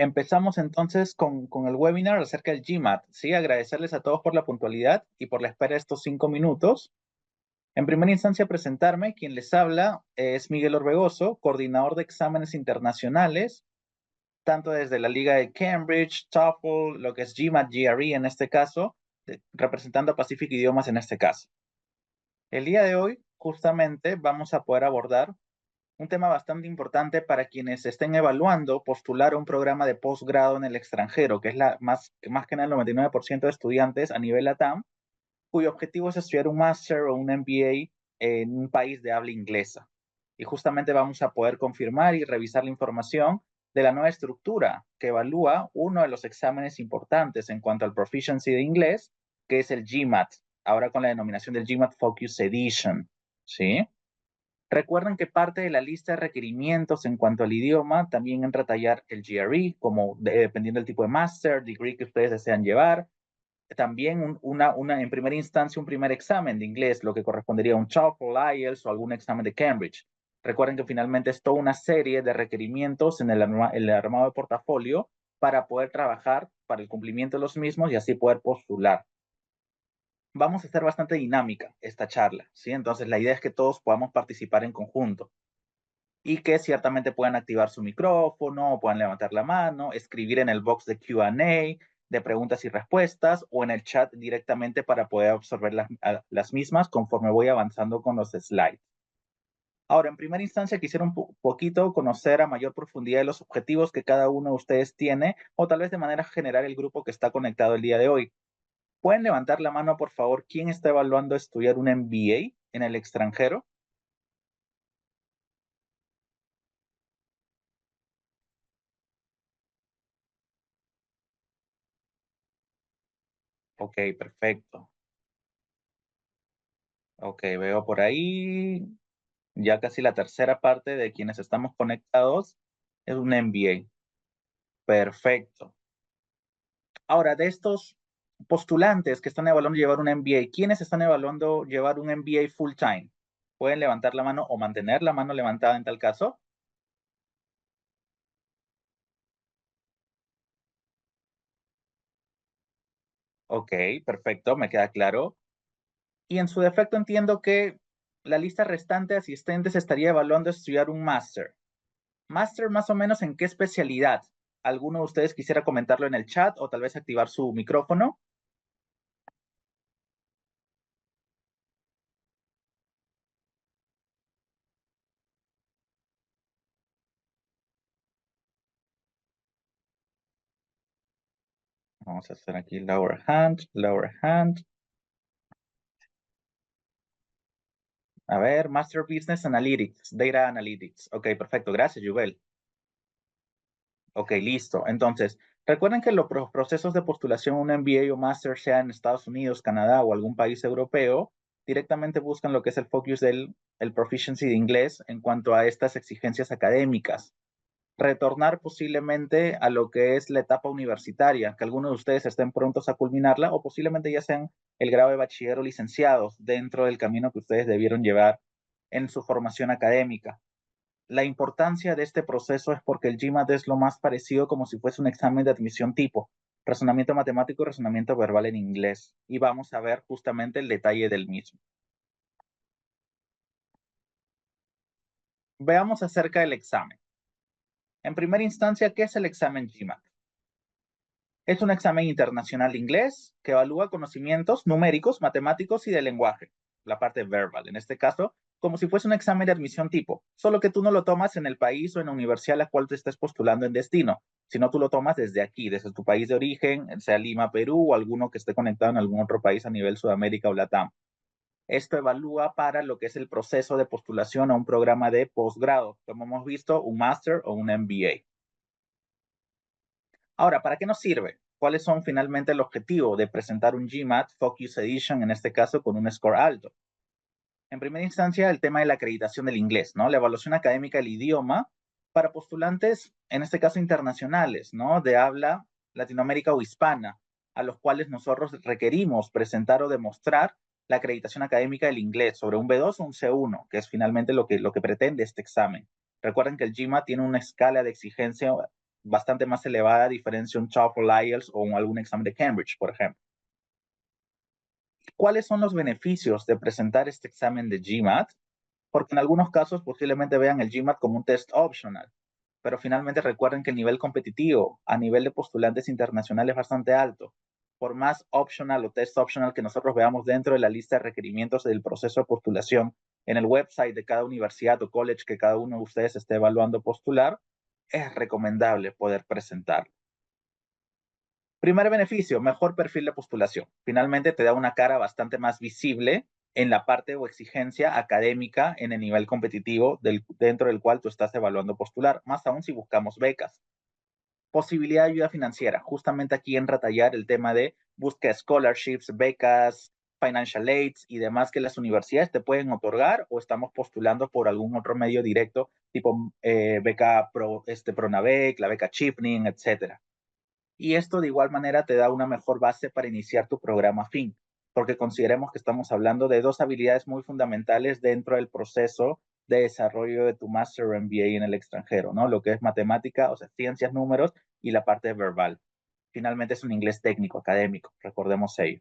Empezamos entonces con el webinar acerca del GMAT. Sí, agradecerles a todos por la puntualidad y por la espera de estos 5 minutos. En primera instancia, presentarme. Quien les habla es Miguel Orbegoso, coordinador de exámenes internacionales, tanto desde la Liga de Cambridge, TOEFL, lo que es GMAT, GRE en este caso, representando a Pacific Idiomas en este caso. El día de hoy, justamente, vamos a poder abordar un tema bastante importante para quienes estén evaluando postular un programa de posgrado en el extranjero, que es más que nada el 99% de estudiantes a nivel LATAM, cuyo objetivo es estudiar un máster o un MBA en un país de habla inglesa. Y justamente vamos a poder confirmar y revisar la información de la nueva estructura que evalúa uno de los exámenes importantes en cuanto al proficiency de inglés, que es el GMAT, ahora con la denominación del GMAT Focus Edition, ¿sí? Recuerden que parte de la lista de requerimientos en cuanto al idioma también entra a tallar el GRE, como dependiendo del tipo de master, degree que ustedes desean llevar. También en primera instancia un primer examen de inglés, lo que correspondería a un TOEFL, IELTS o algún examen de Cambridge. Recuerden que finalmente es toda una serie de requerimientos en el armado de portafolio para poder trabajar para el cumplimiento de los mismos y así poder postular. Vamos a hacer bastante dinámica esta charla, ¿sí? Entonces la idea es que todos podamos participar en conjunto y que ciertamente puedan activar su micrófono, puedan levantar la mano, escribir en el box de Q&A, de preguntas y respuestas, o en el chat directamente para poder absorber las mismas conforme voy avanzando con los slides. Ahora, en primera instancia, quisiera un poquito conocer a mayor profundidad los objetivos que cada uno de ustedes tiene, o tal vez de manera general el grupo que está conectado el día de hoy. ¿Pueden levantar la mano, por favor, quién está evaluando estudiar un MBA en el extranjero? Ok, perfecto. Ok, veo por ahí ya casi la tercera parte de quienes estamos conectados es un MBA. Perfecto. Ahora, de estos postulantes que están evaluando llevar un MBA, ¿quiénes están evaluando llevar un MBA full time? ¿Pueden levantar la mano o mantener la mano levantada en tal caso? Ok, perfecto, me queda claro. Y en su defecto entiendo que la lista restante de asistentes estaría evaluando estudiar un máster. ¿Máster más o menos en qué especialidad? ¿Alguno de ustedes quisiera comentarlo en el chat o tal vez activar su micrófono? Vamos a hacer aquí lower hand, lower hand. A ver, Master Business Analytics, Data Analytics. Ok, perfecto. Gracias, Jubel. Ok, listo. Entonces, recuerden que los procesos de postulación a un MBA o Master, sea en Estados Unidos, Canadá o algún país europeo, directamente buscan lo que es el focus del el proficiency de inglés en cuanto a estas exigencias académicas. Retornar posiblemente a lo que es la etapa universitaria, que algunos de ustedes estén prontos a culminarla o posiblemente ya sean el grado de bachiller o licenciados dentro del camino que ustedes debieron llevar en su formación académica. La importancia de este proceso es porque el GMAT es lo más parecido como si fuese un examen de admisión tipo, razonamiento matemático y razonamiento verbal en inglés. Y vamos a ver justamente el detalle del mismo. Veamos acerca del examen. En primera instancia, ¿qué es el examen GMAT? Es un examen internacional de inglés que evalúa conocimientos numéricos, matemáticos y de lenguaje, la parte verbal, en este caso, como si fuese un examen de admisión tipo, solo que tú no lo tomas en el país o en la universidad a la cual te estés postulando en destino, sino tú lo tomas desde aquí, desde tu país de origen, sea Lima, Perú, o alguno que esté conectado en algún otro país a nivel Sudamérica o Latam. Esto evalúa para lo que es el proceso de postulación a un programa de posgrado, como hemos visto, un máster o un MBA. Ahora, ¿para qué nos sirve? ¿Cuáles son finalmente el objetivo de presentar un GMAT Focus Edition, en este caso con un score alto? En primera instancia, el tema de la acreditación del inglés, ¿no? La evaluación académica del idioma para postulantes, en este caso internacionales, ¿no? De habla Latinoamérica o hispana, a los cuales nosotros requerimos presentar o demostrar la acreditación académica del inglés sobre un B2 o un C1, que es finalmente lo que pretende este examen. Recuerden que el GMAT tiene una escala de exigencia bastante más elevada a diferencia de un TOEFL, IELTS o algún examen de Cambridge, por ejemplo. ¿Cuáles son los beneficios de presentar este examen de GMAT? Porque en algunos casos posiblemente vean el GMAT como un test optional, pero finalmente recuerden que el nivel competitivo a nivel de postulantes internacionales es bastante alto. Por más optional o test optional que nosotros veamos dentro de la lista de requerimientos del proceso de postulación en el website de cada universidad o college que cada uno de ustedes esté evaluando postular, es recomendable poder presentarlo. Primer beneficio, mejor perfil de postulación. Finalmente te da una cara bastante más visible en la parte o exigencia académica en el nivel competitivo dentro del cual tú estás evaluando postular, más aún si buscamos becas. Posibilidad de ayuda financiera. Justamente aquí entra a tallar el tema de busca scholarships, becas, financial aids y demás que las universidades te pueden otorgar o estamos postulando por algún otro medio directo, tipo beca Pronavec, la beca Chipning, etcétera. Y esto de igual manera te da una mejor base para iniciar tu programa fin, porque consideremos que estamos hablando de dos habilidades muy fundamentales dentro del proceso de desarrollo de tu Master o MBA en el extranjero, ¿no? Lo que es matemática, o sea, ciencias, números y la parte verbal. Finalmente es un inglés técnico, académico, recordemos ello.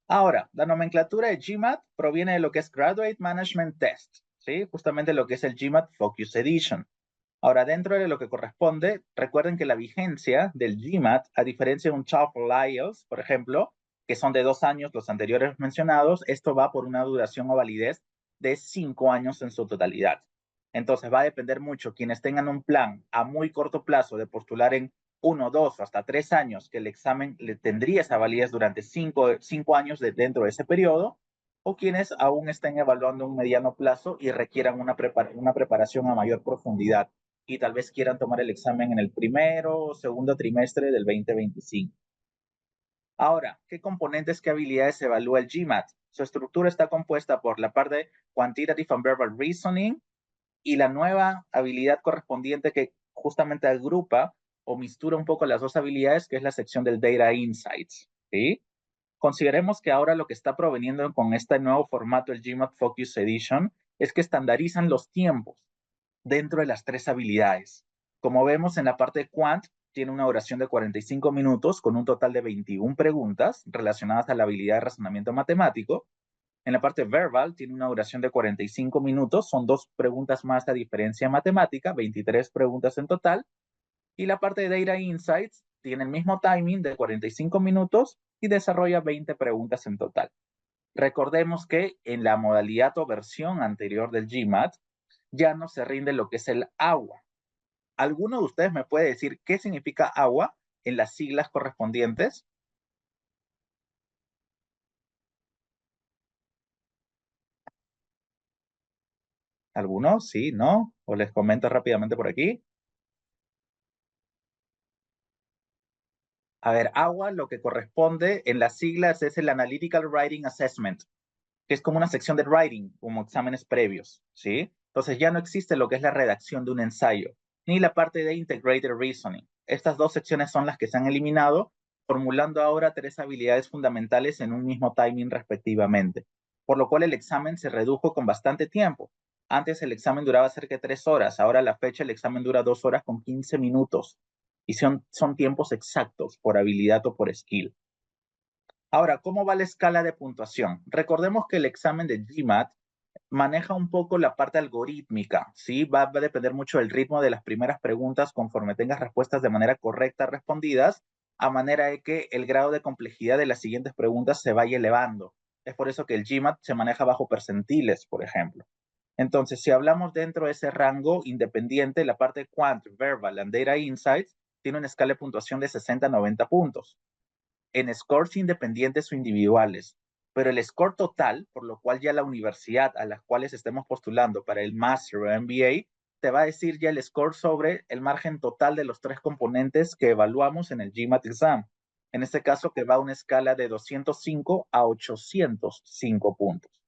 Ahora, la nomenclatura de GMAT proviene de lo que es Graduate Management Test, ¿sí? Justamente lo que es el GMAT Focus Edition. Ahora, dentro de lo que corresponde, recuerden que la vigencia del GMAT, a diferencia de un TOEFL IELTS, por ejemplo, que son de 2 años los anteriores mencionados, esto va por una duración o validez de 5 años en su totalidad. Entonces, va a depender mucho quienes tengan un plan a muy corto plazo de postular en 1, 2 o hasta 3 años, que el examen le tendría esa validez durante 5 años dentro de ese periodo, o quienes aún estén evaluando un mediano plazo y requieran una preparación a mayor profundidad y tal vez quieran tomar el examen en el primero o segundo trimestre del 2025. Ahora, ¿qué componentes, qué habilidades evalúa el GMAT? Su estructura está compuesta por la parte Quantitative and Verbal Reasoning y la nueva habilidad correspondiente que justamente agrupa o mistura un poco las dos habilidades, que es la sección del Data Insights. ¿Sí? Consideremos que ahora lo que está proveniendo con este nuevo formato, el GMAT Focus Edition, es que estandarizan los tiempos dentro de las tres habilidades. Como vemos en la parte de Quant, tiene una duración de 45 minutos con un total de 21 preguntas relacionadas a la habilidad de razonamiento matemático. En la parte Verbal tiene una duración de 45 minutos, son 2 preguntas más a diferencia matemática, 23 preguntas en total. Y la parte de Data Insights tiene el mismo timing de 45 minutos y desarrolla 20 preguntas en total. Recordemos que en la modalidad o versión anterior del GMAT, ya no se rinde lo que es el agua. ¿Alguno de ustedes me puede decir qué significa agua en las siglas correspondientes? ¿Algunos? ¿Sí? ¿No? ¿O les comento rápidamente por aquí? A ver, agua lo que corresponde en las siglas es el Analytical Writing Assessment, que es como una sección de writing, como exámenes previos, ¿sí? Entonces ya no existe lo que es la redacción de un ensayo, ni la parte de Integrated Reasoning. Estas dos secciones son las que se han eliminado, formulando ahora 3 habilidades fundamentales en un mismo timing respectivamente, por lo cual el examen se redujo con bastante tiempo. Antes el examen duraba cerca de 3 horas, ahora a la fecha el examen dura 2 horas con 15 minutos, y son tiempos exactos por habilidad o por skill. Ahora, ¿cómo va la escala de puntuación? Recordemos que el examen de GMAT maneja un poco la parte algorítmica, ¿sí? Va a depender mucho del ritmo de las primeras preguntas conforme tengas respuestas de manera correcta respondidas, a manera de que el grado de complejidad de las siguientes preguntas se vaya elevando. Es por eso que el GMAT se maneja bajo percentiles, por ejemplo. Entonces, si hablamos dentro de ese rango independiente, la parte Quant, Verbal and Data Insights tiene una escala de puntuación de 60 a 90 puntos en scores independientes o individuales, pero el score total, por lo cual ya la universidad a las cuales estemos postulando para el Master o MBA, te va a decir ya el score sobre el margen total de los 3 componentes que evaluamos en el GMAT exam. En este caso, que va a una escala de 205 a 805 puntos.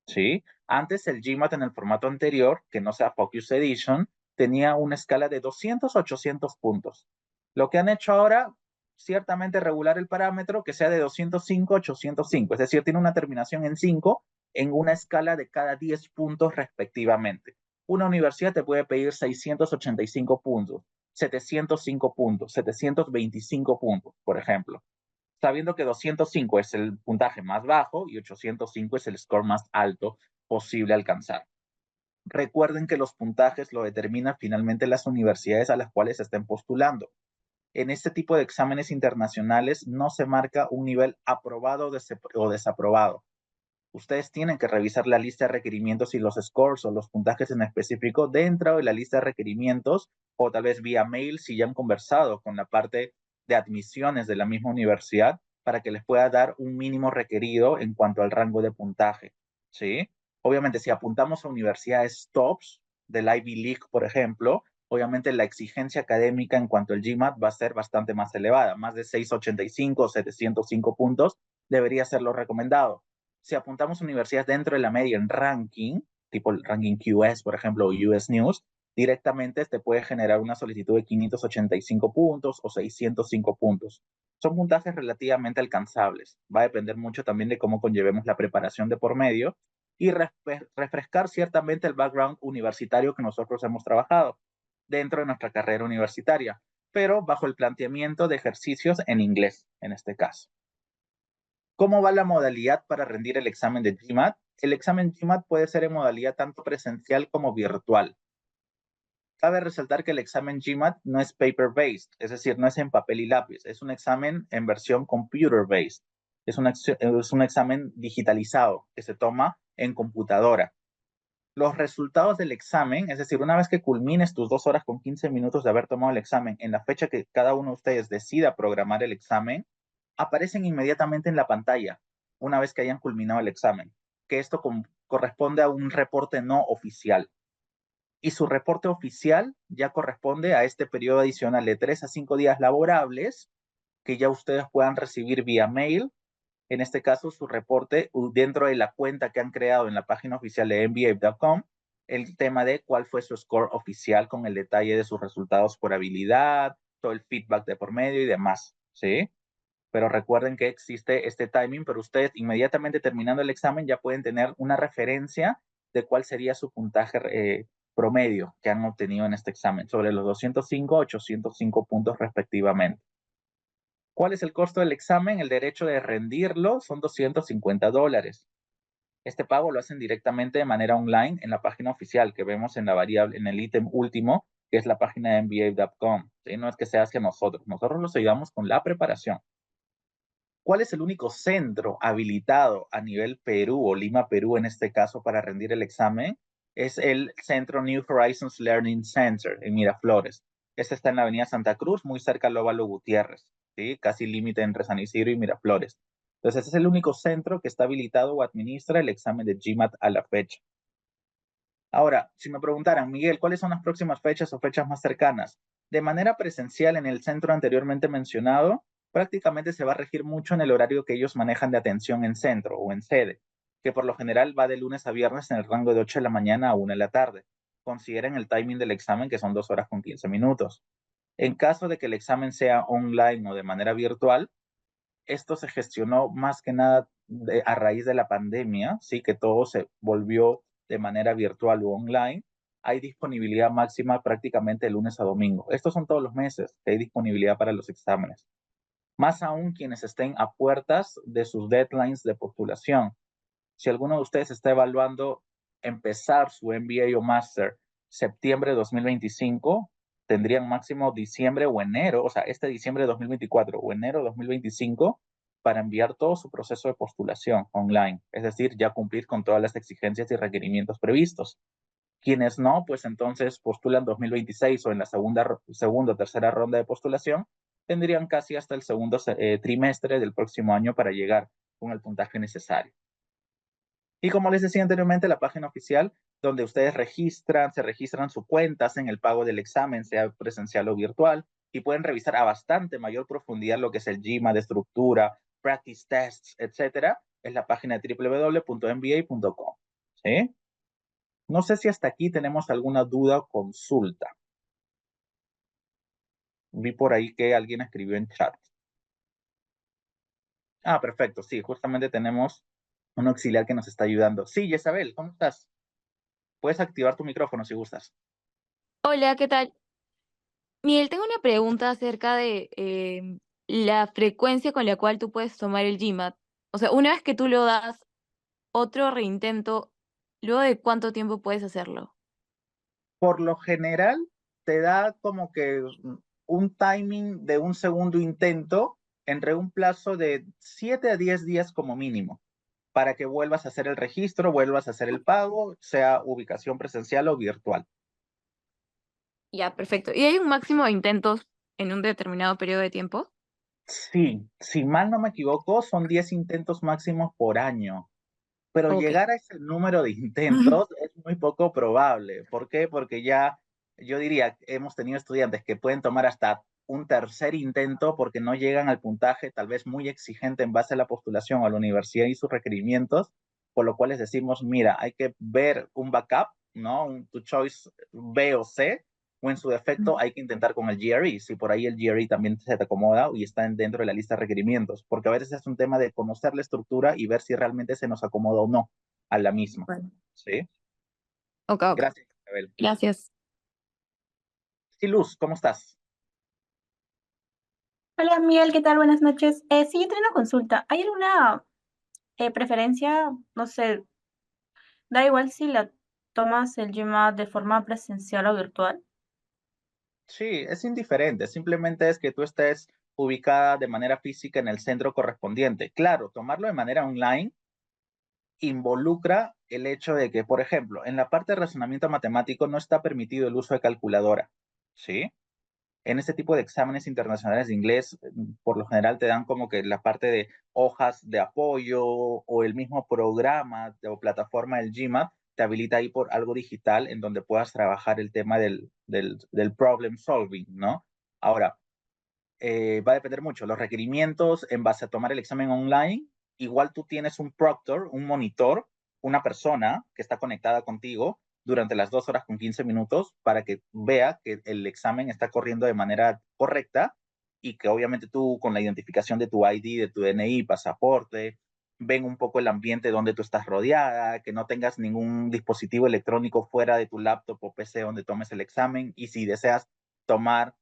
¿Sí? Antes el GMAT en el formato anterior, que no sea Focus Edition, tenía una escala de 200 a 800 puntos. Lo que han hecho ahora, ciertamente regular el parámetro que sea de 205 a 805, es decir, tiene una terminación en 5 en una escala de cada 10 puntos respectivamente. una universidad te puede pedir 685 puntos, 705 puntos, 725 puntos, por ejemplo, sabiendo que 205 es el puntaje más bajo y 805 es el score más alto posible alcanzar. Recuerden que los puntajes lo determinan finalmente las universidades a las cuales se estén postulando. En este tipo de exámenes internacionales no se marca un nivel aprobado o desaprobado. Ustedes tienen que revisar la lista de requerimientos y los scores o los puntajes en específico dentro de la lista de requerimientos o tal vez vía mail si ya han conversado con la parte de admisiones de la misma universidad para que les pueda dar un mínimo requerido en cuanto al rango de puntaje, ¿sí? Obviamente, si apuntamos a universidades tops del Ivy League, por ejemplo, obviamente la exigencia académica en cuanto al GMAT va a ser bastante más elevada, más de 685 o 705 puntos debería ser lo recomendado. Si apuntamos a universidades dentro de la media en ranking, tipo el ranking QS, por ejemplo, o US News, directamente te puede generar una solicitud de 585 puntos o 605 puntos. Son puntajes relativamente alcanzables. Va a depender mucho también de cómo conllevemos la preparación de por medio y refrescar ciertamente el background universitario que nosotros hemos trabajado dentro de nuestra carrera universitaria, pero bajo el planteamiento de ejercicios en inglés, en este caso. ¿Cómo va la modalidad para rendir el examen de GMAT? El examen GMAT puede ser en modalidad tanto presencial como virtual. Cabe resaltar que el examen GMAT no es paper-based, es decir, no es en papel y lápiz, es un examen en versión computer-based. Es un examen digitalizado que se toma en computadora. Los resultados del examen, es decir, una vez que culmines tus 2 horas con 15 minutos de haber tomado el examen en la fecha que cada uno de ustedes decida programar el examen, aparecen inmediatamente en la pantalla una vez que hayan culminado el examen, que esto corresponde a un reporte no oficial. Y su reporte oficial ya corresponde a este periodo adicional de 3 a 5 días laborables que ya ustedes puedan recibir vía mail. En este caso, su reporte dentro de la cuenta que han creado en la página oficial de MBA.com, el tema de cuál fue su score oficial con el detalle de sus resultados por habilidad, todo el feedback de por medio y demás, ¿sí? Pero recuerden que existe este timing, pero ustedes inmediatamente terminando el examen ya pueden tener una referencia de cuál sería su puntaje promedio que han obtenido en este examen, sobre los 205 a 805 puntos respectivamente. ¿Cuál es el costo del examen? El derecho de rendirlo son $250. Este pago lo hacen directamente de manera online en la página oficial que vemos en la variable, en el ítem último, que es la página de MBA.com. ¿Sí? No es que se hace nosotros los ayudamos con la preparación. ¿Cuál es el único centro habilitado a nivel Perú o Lima, Perú, en este caso, para rendir el examen? Es el Centro New Horizons Learning Center en Miraflores. Este está en la avenida Santa Cruz, muy cerca al Óvalo Gutiérrez, ¿sí? Casi límite entre San Isidro y Miraflores. Entonces, este es el único centro que está habilitado o administra el examen de GMAT a la fecha. Ahora, si me preguntaran, Miguel, ¿cuáles son las próximas fechas o fechas más cercanas? De manera presencial en el centro anteriormente mencionado, prácticamente se va a regir mucho en el horario que ellos manejan de atención en centro o en sede, que por lo general va de lunes a viernes en el rango de 8 de la mañana a 1 de la tarde. Consideren el timing del examen, que son 2 horas con 15 minutos. En caso de que el examen sea online o de manera virtual, esto se gestionó más que nada a raíz de la pandemia, sí, que todo se volvió de manera virtual o online. Hay disponibilidad máxima prácticamente de lunes a domingo. Estos son todos los meses que hay disponibilidad para los exámenes. Más aún quienes estén a puertas de sus deadlines de postulación. Si alguno de ustedes está evaluando empezar su MBA o Master septiembre de 2025, tendrían máximo diciembre o enero, o sea, este diciembre de 2024 o enero de 2025 para enviar todo su proceso de postulación online, es decir, ya cumplir con todas las exigencias y requerimientos previstos. Quienes no, pues entonces postulan 2026 o en la segunda o tercera ronda de postulación, tendrían casi hasta el segundo trimestre del próximo año para llegar con el puntaje necesario. Y como les decía anteriormente, la página oficial donde ustedes se registran su cuenta, hacen el pago del examen, sea presencial o virtual, y pueden revisar a bastante mayor profundidad lo que es el GMAT de estructura, practice tests, etcétera, es la página de www.mba.com. ¿Sí? No sé si hasta aquí tenemos alguna duda o consulta. Vi por ahí que alguien escribió en chat. Ah, perfecto, sí, justamente tenemos un auxiliar que nos está ayudando. Sí, Isabel, ¿cómo estás? Puedes activar tu micrófono si gustas. Hola, ¿qué tal? Miguel, tengo una pregunta acerca de la frecuencia con la cual tú puedes tomar el GMAT. O sea, una vez que tú lo das, otro reintento, ¿luego de cuánto tiempo puedes hacerlo? Por lo general, te da como que un timing de un segundo intento entre un plazo de 7 a 10 días como mínimo, para que vuelvas a hacer el registro, vuelvas a hacer el pago, sea ubicación presencial o virtual. Ya, perfecto. ¿Y hay un máximo de intentos en un determinado periodo de tiempo? Sí, si mal no me equivoco, son 10 intentos máximos por año. Pero Ok. llegar a ese número de intentos es muy poco probable. ¿Por qué? Porque ya, yo diría, hemos tenido estudiantes que pueden tomar hasta un tercer intento porque no llegan al puntaje tal vez muy exigente en base a la postulación a la universidad y sus requerimientos, por lo cual les decimos, mira, hay que ver un backup, ¿no? Tu choice B o C, o en su defecto hay que intentar con el GRE, si por ahí el GRE también se te acomoda y está dentro de la lista de requerimientos, porque a veces es un tema de conocer la estructura y ver si realmente se nos acomoda o no a la misma. Bueno. ¿Sí? Ok, ok. Gracias, Isabel. Gracias. Sí, Luz, ¿cómo estás? Hola Miguel, ¿qué tal? Buenas noches. Sí, yo tengo una consulta. ¿Hay alguna preferencia? No sé, da igual si la tomas el GMAT de forma presencial o virtual. Sí, es indiferente, simplemente es que tú estés ubicada de manera física en el centro correspondiente. Claro, tomarlo de manera online involucra el hecho de que, por ejemplo, en la parte de razonamiento matemático no está permitido el uso de calculadora, ¿sí? En este tipo de exámenes internacionales de inglés, por lo general te dan como que la parte de hojas de apoyo o el mismo programa o plataforma del GMAT te habilita ahí por algo digital en donde puedas trabajar el tema del problem solving, ¿no? Ahora, va a depender mucho. Los requerimientos en base a tomar el examen online, igual tú tienes un proctor, un monitor, una persona que está conectada contigo durante las 2 horas con 15 minutos para que vea que el examen está corriendo de manera correcta y que obviamente tú con la identificación de tu ID, de tu DNI, pasaporte, ven un poco el ambiente donde tú estás rodeada, que no tengas ningún dispositivo electrónico fuera de tu laptop o PC donde tomes el examen y si deseas tomar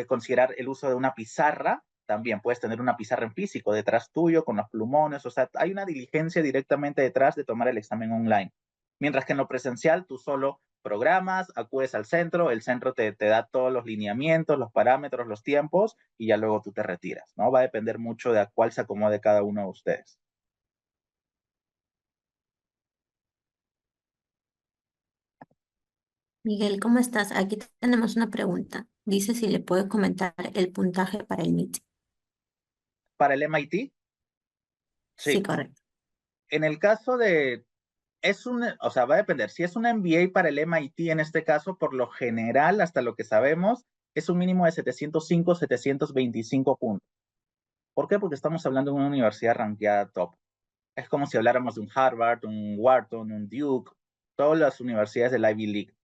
considerar el uso de una pizarra, también puedes tener una pizarra en físico detrás tuyo con los plumones, o sea, hay una diligencia directamente detrás de tomar el examen online. Mientras que en lo presencial tú solo programas, acudes al centro, el centro te da todos los lineamientos, los parámetros, los tiempos y ya luego tú te retiras, ¿no? Va a depender mucho de a cuál se acomode cada uno de ustedes. Miguel, ¿cómo estás? Aquí tenemos una pregunta. Dice si le puedes comentar el puntaje para el MIT. Para el MIT, Sí, sí. correcto. En el caso de o sea, va a depender. Si es un MBA para el MIT en este caso, por lo general, hasta lo que sabemos, es un mínimo de 705, 725 puntos. ¿Por qué? Porque estamos hablando de una universidad rankeada top. Es como si habláramos de un Harvard, un Wharton, un Duke, todas las universidades del Ivy League.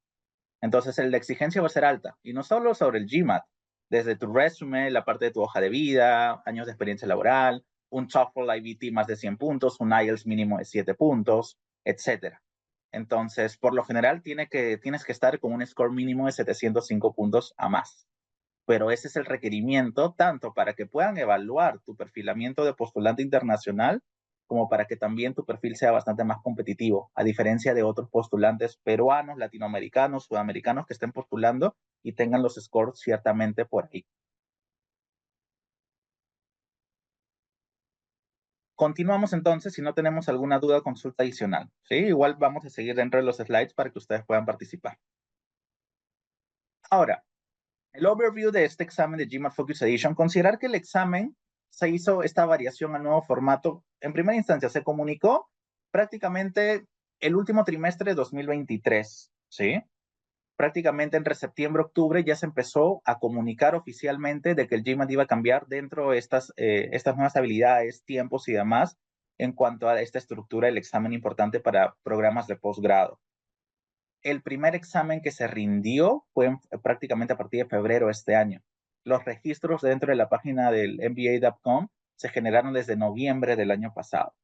Entonces, la exigencia va a ser alta. Y no solo sobre el GMAT, desde tu resume, la parte de tu hoja de vida, años de experiencia laboral, un TOEFL IBT más de 100 puntos, un IELTS mínimo de 7 puntos, etcétera. Entonces, por lo general, tienes que estar con un score mínimo de 705 puntos a más. Pero ese es el requerimiento tanto para que puedan evaluar tu perfilamiento de postulante internacional como para que también tu perfil sea bastante más competitivo, a diferencia de otros postulantes peruanos, latinoamericanos, sudamericanos que estén postulando y tengan los scores ciertamente por ahí. Continuamos entonces, si no tenemos alguna duda o consulta adicional. ¿Sí? Igual vamos a seguir dentro de los slides para que ustedes puedan participar. Ahora, el overview de este examen de GMAT Focus Edition, considerar que el examen se hizo esta variación al nuevo formato. En primera instancia, se comunicó prácticamente el último trimestre de 2023, ¿sí? Prácticamente entre septiembre y octubre ya se empezó a comunicar oficialmente de que el GMAT iba a cambiar dentro de estas nuevas habilidades, tiempos y demás en cuanto a esta estructura del examen importante para programas de posgrado. El primer examen que se rindió fue prácticamente a partir de febrero de este año. Los registros dentro de la página del MBA.com se generaron desde noviembre del año pasado.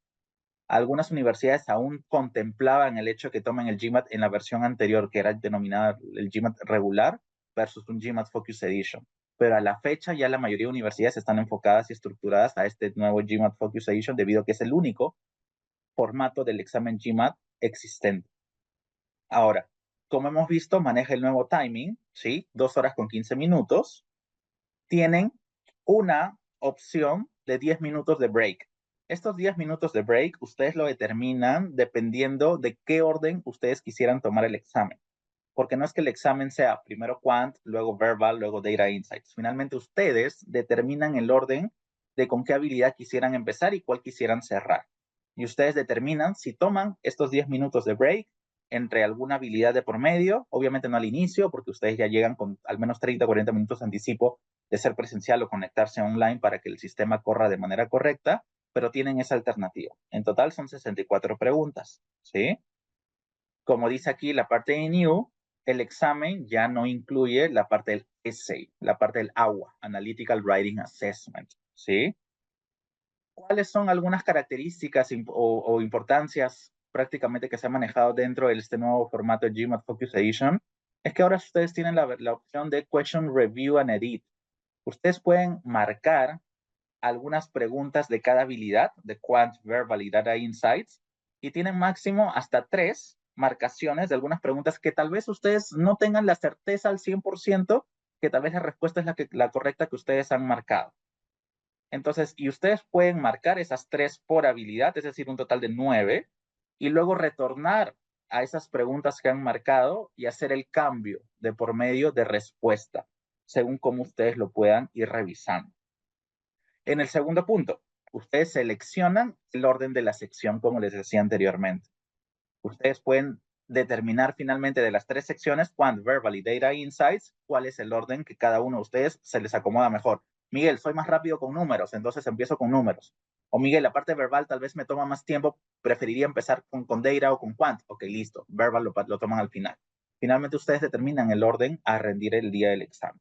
Algunas universidades aún contemplaban el hecho de que tomen el GMAT en la versión anterior, que era denominada el GMAT regular, versus un GMAT Focus Edition. Pero a la fecha ya la mayoría de universidades están enfocadas y estructuradas a este nuevo GMAT Focus Edition debido a que es el único formato del examen GMAT existente. Ahora, como hemos visto, maneja el nuevo timing, ¿sí? 2 horas con 15 minutos. Tienen una opción de 10 minutos de break. Estos 10 minutos de break ustedes lo determinan dependiendo de qué orden ustedes quisieran tomar el examen. Porque no es que el examen sea primero Quant, luego Verbal, luego Data Insights. Finalmente ustedes determinan el orden de con qué habilidad quisieran empezar y cuál quisieran cerrar. Y ustedes determinan si toman estos 10 minutos de break entre alguna habilidad de por medio, obviamente no al inicio, porque ustedes ya llegan con al menos 30 o 40 minutos de anticipo de ser presencial o conectarse online para que el sistema corra de manera correcta, pero tienen esa alternativa. En total son 64 preguntas, ¿sí? Como dice aquí la parte de New, el examen ya no incluye la parte del essay, la parte del AWA, Analytical Writing Assessment, ¿sí? ¿Cuáles son algunas características o importancias prácticamente que se han manejado dentro de este nuevo formato de GMAT Focus Edition? Es que ahora ustedes tienen la opción de Question Review and Edit. Ustedes pueden marcar algunas preguntas de cada habilidad, de Quant, Verbal y Data Insights, y tienen máximo hasta 3 marcaciones de algunas preguntas que tal vez ustedes no tengan la certeza al 100%, que tal vez la respuesta es la correcta que ustedes han marcado. Entonces, y ustedes pueden marcar esas 3 por habilidad, es decir, un total de 9, y luego retornar a esas preguntas que han marcado y hacer el cambio de por medio de respuesta, según cómo ustedes lo puedan ir revisando. En el segundo punto, ustedes seleccionan el orden de la sección, como les decía anteriormente. Ustedes pueden determinar finalmente de las 3 secciones, Quant, Verbal y Data Insights, cuál es el orden que cada uno de ustedes se les acomoda mejor. Miguel, soy más rápido con números, entonces empiezo con números. O Miguel, la parte verbal tal vez me toma más tiempo, preferiría empezar con Data o con Quant. Ok, listo, Verbal lo toman al final. Finalmente ustedes determinan el orden a rendir el día del examen.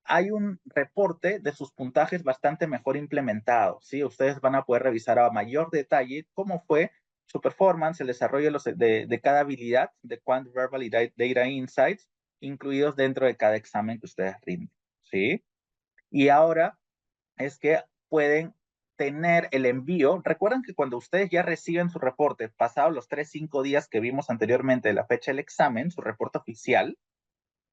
Hay un reporte de sus puntajes bastante mejor implementado, ¿sí? Ustedes van a poder revisar a mayor detalle cómo fue su performance, el desarrollo de cada habilidad de Quant, Verbal y Data Insights, incluidos dentro de cada examen que ustedes rinden, ¿sí? Y ahora es que pueden tener el envío. Recuerden que cuando ustedes ya reciben su reporte, pasados los 3-5 días que vimos anteriormente de la fecha del examen, su reporte oficial,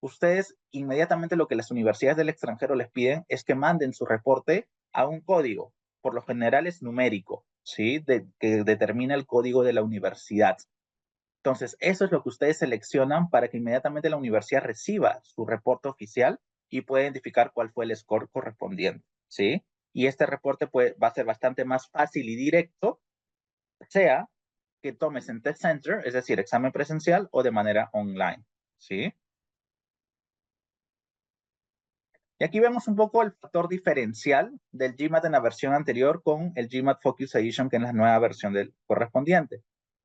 ustedes inmediatamente lo que las universidades del extranjero les piden es que manden su reporte a un código, por lo general es numérico, ¿sí? Que determina el código de la universidad. Entonces, eso es lo que ustedes seleccionan para que inmediatamente la universidad reciba su reporte oficial y pueda identificar cuál fue el score correspondiente, ¿sí? Y este reporte va a ser bastante más fácil y directo, sea que tomes en Test Center, es decir, examen presencial o de manera online, ¿sí? Y aquí vemos un poco el factor diferencial del GMAT en la versión anterior con el GMAT Focus Edition, que es la nueva versión del correspondiente.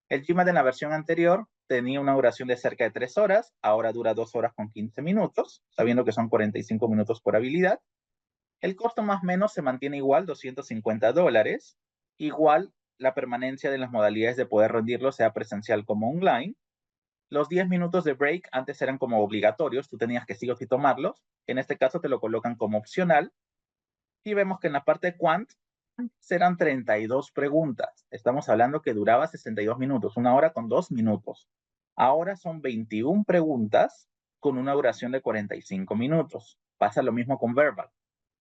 El GMAT en la versión anterior tenía una duración de cerca de 3 horas, ahora dura 2 horas con 15 minutos, sabiendo que son 45 minutos por habilidad. El costo más o menos se mantiene igual, $250. Igual la permanencia de las modalidades de poder rendirlo, sea presencial como online. Los 10 minutos de break antes eran como obligatorios, tú tenías que sí o sí tomarlos. En este caso te lo colocan como opcional. Y vemos que en la parte de Quant serán 32 preguntas. Estamos hablando que duraba 62 minutos, 1 hora con 2 minutos. Ahora son 21 preguntas con una duración de 45 minutos. Pasa lo mismo con Verbal.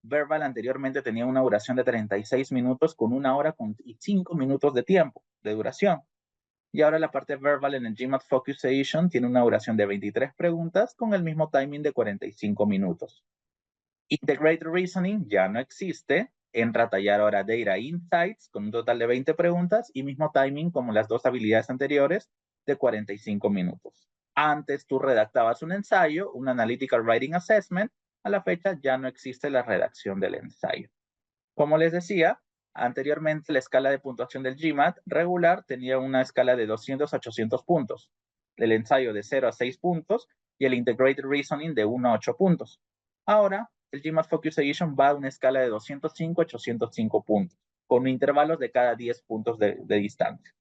Verbal anteriormente tenía una duración de 36 minutos con 1 hora con 5 minutos de tiempo de duración. Y ahora la parte Verbal en el GMAT Focus Edition tiene una duración de 23 preguntas con el mismo timing de 45 minutos. Integrated Reasoning ya no existe. Entra a tallar ahora Data Insights con un total de 20 preguntas y mismo timing como las 2 habilidades anteriores de 45 minutos. Antes tú redactabas un ensayo, un Analytical Writing Assessment. A la fecha ya no existe la redacción del ensayo. Como les decía, anteriormente la escala de puntuación del GMAT regular tenía una escala de 200 a 800 puntos, el ensayo de 0 a 6 puntos y el Integrated Reasoning de 1 a 8 puntos. Ahora, el GMAT Focus Edition va a una escala de 205 a 805 puntos. con intervalos de cada 10 puntos de distancia.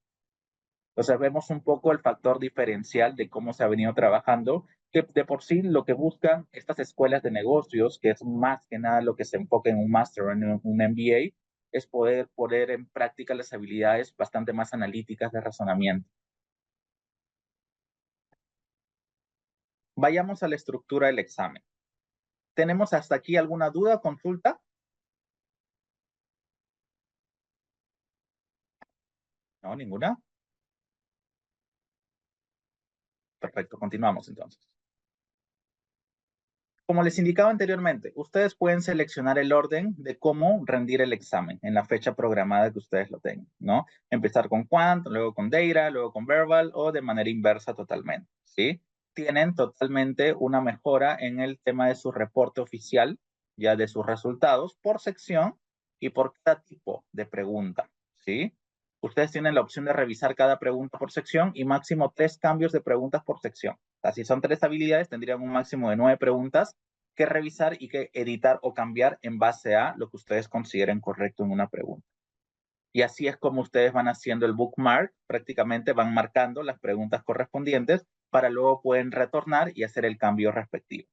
Entonces vemos un poco el factor diferencial de cómo se ha venido trabajando, que de por sí lo que buscan estas escuelas de negocios, que es más que nada lo que se enfoca en un máster o en un MBA, es poder poner en práctica las habilidades bastante más analíticas de razonamiento. Vayamos a la estructura del examen. ¿Tenemos hasta aquí alguna duda o consulta? ¿No? ¿Ninguna? Perfecto, continuamos entonces. Como les indicaba anteriormente, ustedes pueden seleccionar el orden de cómo rendir el examen en la fecha programada que ustedes lo tengan, ¿no? Empezar con Quant, luego con Data, luego con Verbal o de manera inversa totalmente, ¿sí? Tienen totalmente una mejora en el tema de su reporte oficial, ya de sus resultados, por sección y por cada tipo de pregunta, ¿sí? Ustedes tienen la opción de revisar cada pregunta por sección y máximo 3 cambios de preguntas por sección. O sea, si son 3 habilidades, tendrían un máximo de 9 preguntas que revisar y que editar o cambiar en base a lo que ustedes consideren correcto en una pregunta. Y así es como ustedes van haciendo el bookmark, prácticamente van marcando las preguntas correspondientes para luego pueden retornar y hacer el cambio respectivo.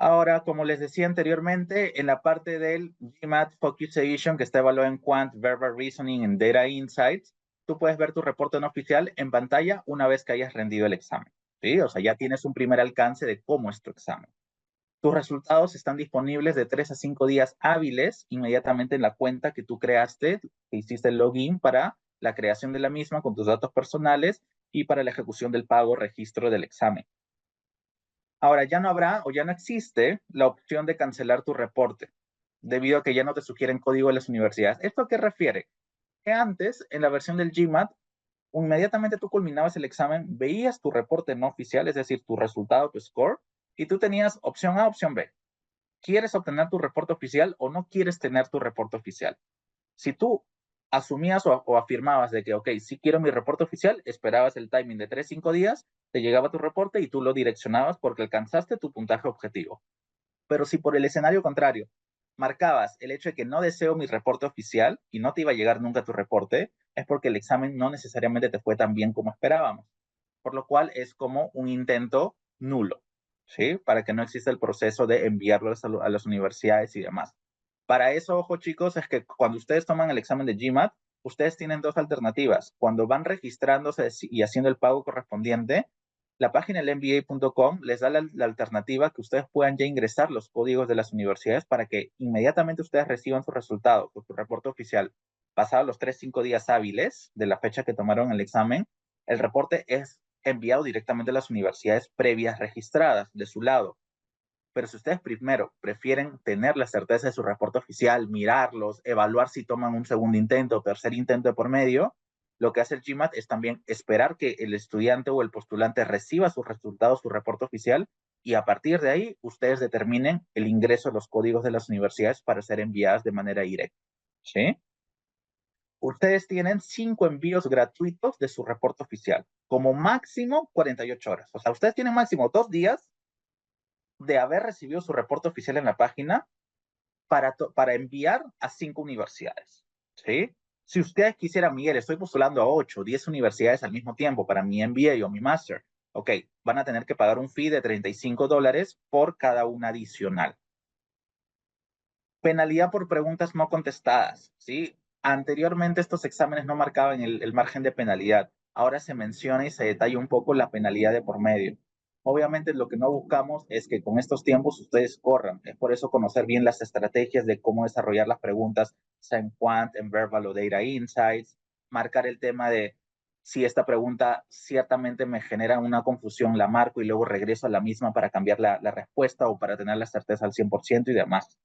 Ahora, como les decía anteriormente, en la parte del GMAT Focus Edition, que está evaluado en Quant, Verbal Reasoning, en Data Insights, tú puedes ver tu reporte no oficial en pantalla una vez que hayas rendido el examen, ¿sí? O sea, ya tienes un primer alcance de cómo es tu examen. Tus resultados están disponibles de 3 a 5 días hábiles inmediatamente en la cuenta que tú creaste, que hiciste el login para la creación de la misma con tus datos personales y para la ejecución del pago registro del examen. Ahora, ya no habrá o ya no existe la opción de cancelar tu reporte, debido a que ya no te sugieren código de las universidades. ¿Esto a qué refiere? Que antes, en la versión del GMAT, inmediatamente tú culminabas el examen, veías tu reporte no oficial, es decir, tu resultado, tu score, y tú tenías opción A, opción B. ¿Quieres obtener tu reporte oficial o no quieres tener tu reporte oficial? Si tú asumías o afirmabas de que, ok, sí quiero mi reporte oficial, esperabas el timing de 3, 5 días, te llegaba tu reporte y tú lo direccionabas porque alcanzaste tu puntaje objetivo. Pero si por el escenario contrario marcabas el hecho de que no deseo mi reporte oficial y no te iba a llegar nunca tu reporte, es porque el examen no necesariamente te fue tan bien como esperábamos. Por lo cual es como un intento nulo, ¿sí? Para que no exista el proceso de enviarlos a las universidades y demás. Para eso, ojo chicos, es que cuando ustedes toman el examen de GMAT, ustedes tienen dos alternativas. Cuando van registrándose y haciendo el pago correspondiente, la página del MBA.com les da la alternativa que ustedes puedan ya ingresar los códigos de las universidades para que inmediatamente ustedes reciban su resultado, su reporte oficial. Pasados los 3, 5 días hábiles de la fecha que tomaron el examen, el reporte es enviado directamente a las universidades previas registradas de su lado. Pero si ustedes primero prefieren tener la certeza de su reporte oficial, mirarlos, evaluar si toman un segundo intento o tercer intento de por medio, lo que hace el GMAT es también esperar que el estudiante o el postulante reciba sus resultados, su reporte oficial, y a partir de ahí ustedes determinen el ingreso a los códigos de las universidades para ser enviadas de manera directa. ¿Sí? Ustedes tienen 5 envíos gratuitos de su reporte oficial, como máximo 48 horas. O sea, ustedes tienen máximo 2 días de haber recibido su reporte oficial en la página para enviar a 5 universidades, ¿sí? Si ustedes quisieran, Miguel, estoy postulando a 8, 10 universidades al mismo tiempo para mi MBA o mi Master, ok, van a tener que pagar un fee de $35 por cada una adicional. Penalidad por preguntas no contestadas, ¿sí? Anteriormente estos exámenes no marcaban el margen de penalidad. Ahora se menciona y se detalla un poco la penalidad de por medio. Obviamente lo que no buscamos es que con estos tiempos ustedes corran. Es por eso conocer bien las estrategias de cómo desarrollar las preguntas, sea en Quant, en Verbal o Data Insights, marcar el tema de si esta pregunta ciertamente me genera una confusión, la marco y luego regreso a la misma para cambiar la respuesta o para tener la certeza al 100% y demás.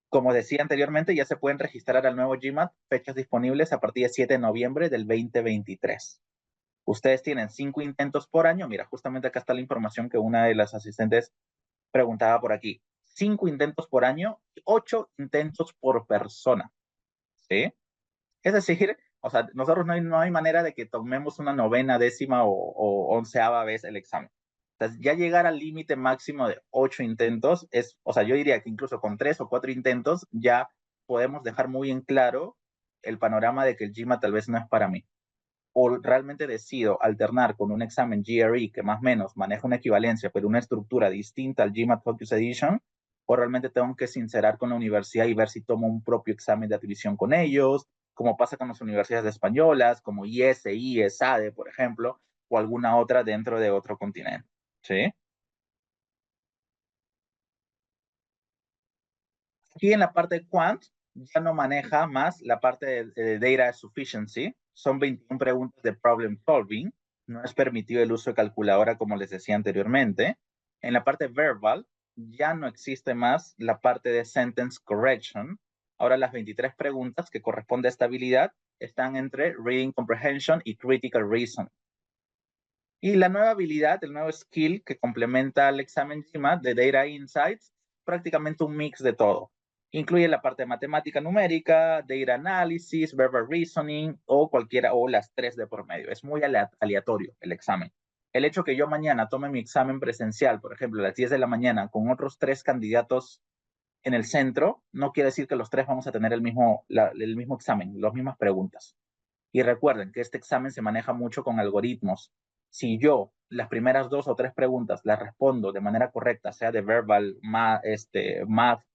Como decía anteriormente, ya se pueden registrar al nuevo GMAT, fechas disponibles a partir del 7 de noviembre del 2023. Ustedes tienen 5 intentos por año. Mira, justamente acá está la información que una de las asistentes preguntaba por aquí. 5 intentos por año y 8 intentos por persona. ¿Sí? Es decir, o sea, nosotros no hay manera de que tomemos una novena, décima o onceava vez el examen. sea, ya llegar al límite máximo de 8 intentos es, o sea, yo diría que incluso con 3 o 4 intentos ya podemos dejar muy en claro el panorama de que el GMAT tal vez no es para mí. O realmente decido alternar con un examen GRE que más o menos maneja una equivalencia, pero una estructura distinta al GMAT Focus Edition, o realmente tengo que sincerar con la universidad y ver si tomo un propio examen de admisión con ellos, como pasa con las universidades españolas, como ISI, ESADE, por ejemplo, o alguna otra dentro de otro continente. ¿Sí? Aquí en la parte de Quant ya no maneja más la parte de Data Sufficiency. Son 21 preguntas de Problem Solving. No es permitido el uso de calculadora como les decía anteriormente. En la parte Verbal ya no existe más la parte de Sentence Correction. Ahora las 23 preguntas que corresponde a esta habilidad están entre Reading Comprehension y Critical Reason. Y la nueva habilidad, el nuevo skill que complementa al examen GMAT de Data Insights, prácticamente un mix de todo. Incluye la parte de matemática numérica, data analysis, verbal reasoning o cualquiera o las tres de por medio. Es muy aleatorio el examen. El hecho que yo mañana tome mi examen presencial, por ejemplo, a las 10 de la mañana, con otros 3 candidatos en el centro, no quiere decir que los 3 vamos a tener el mismo examen, las mismas preguntas. Y recuerden que este examen se maneja mucho con algoritmos. Si yo las primeras 2 o 3 preguntas las respondo de manera correcta, sea de verbal, math,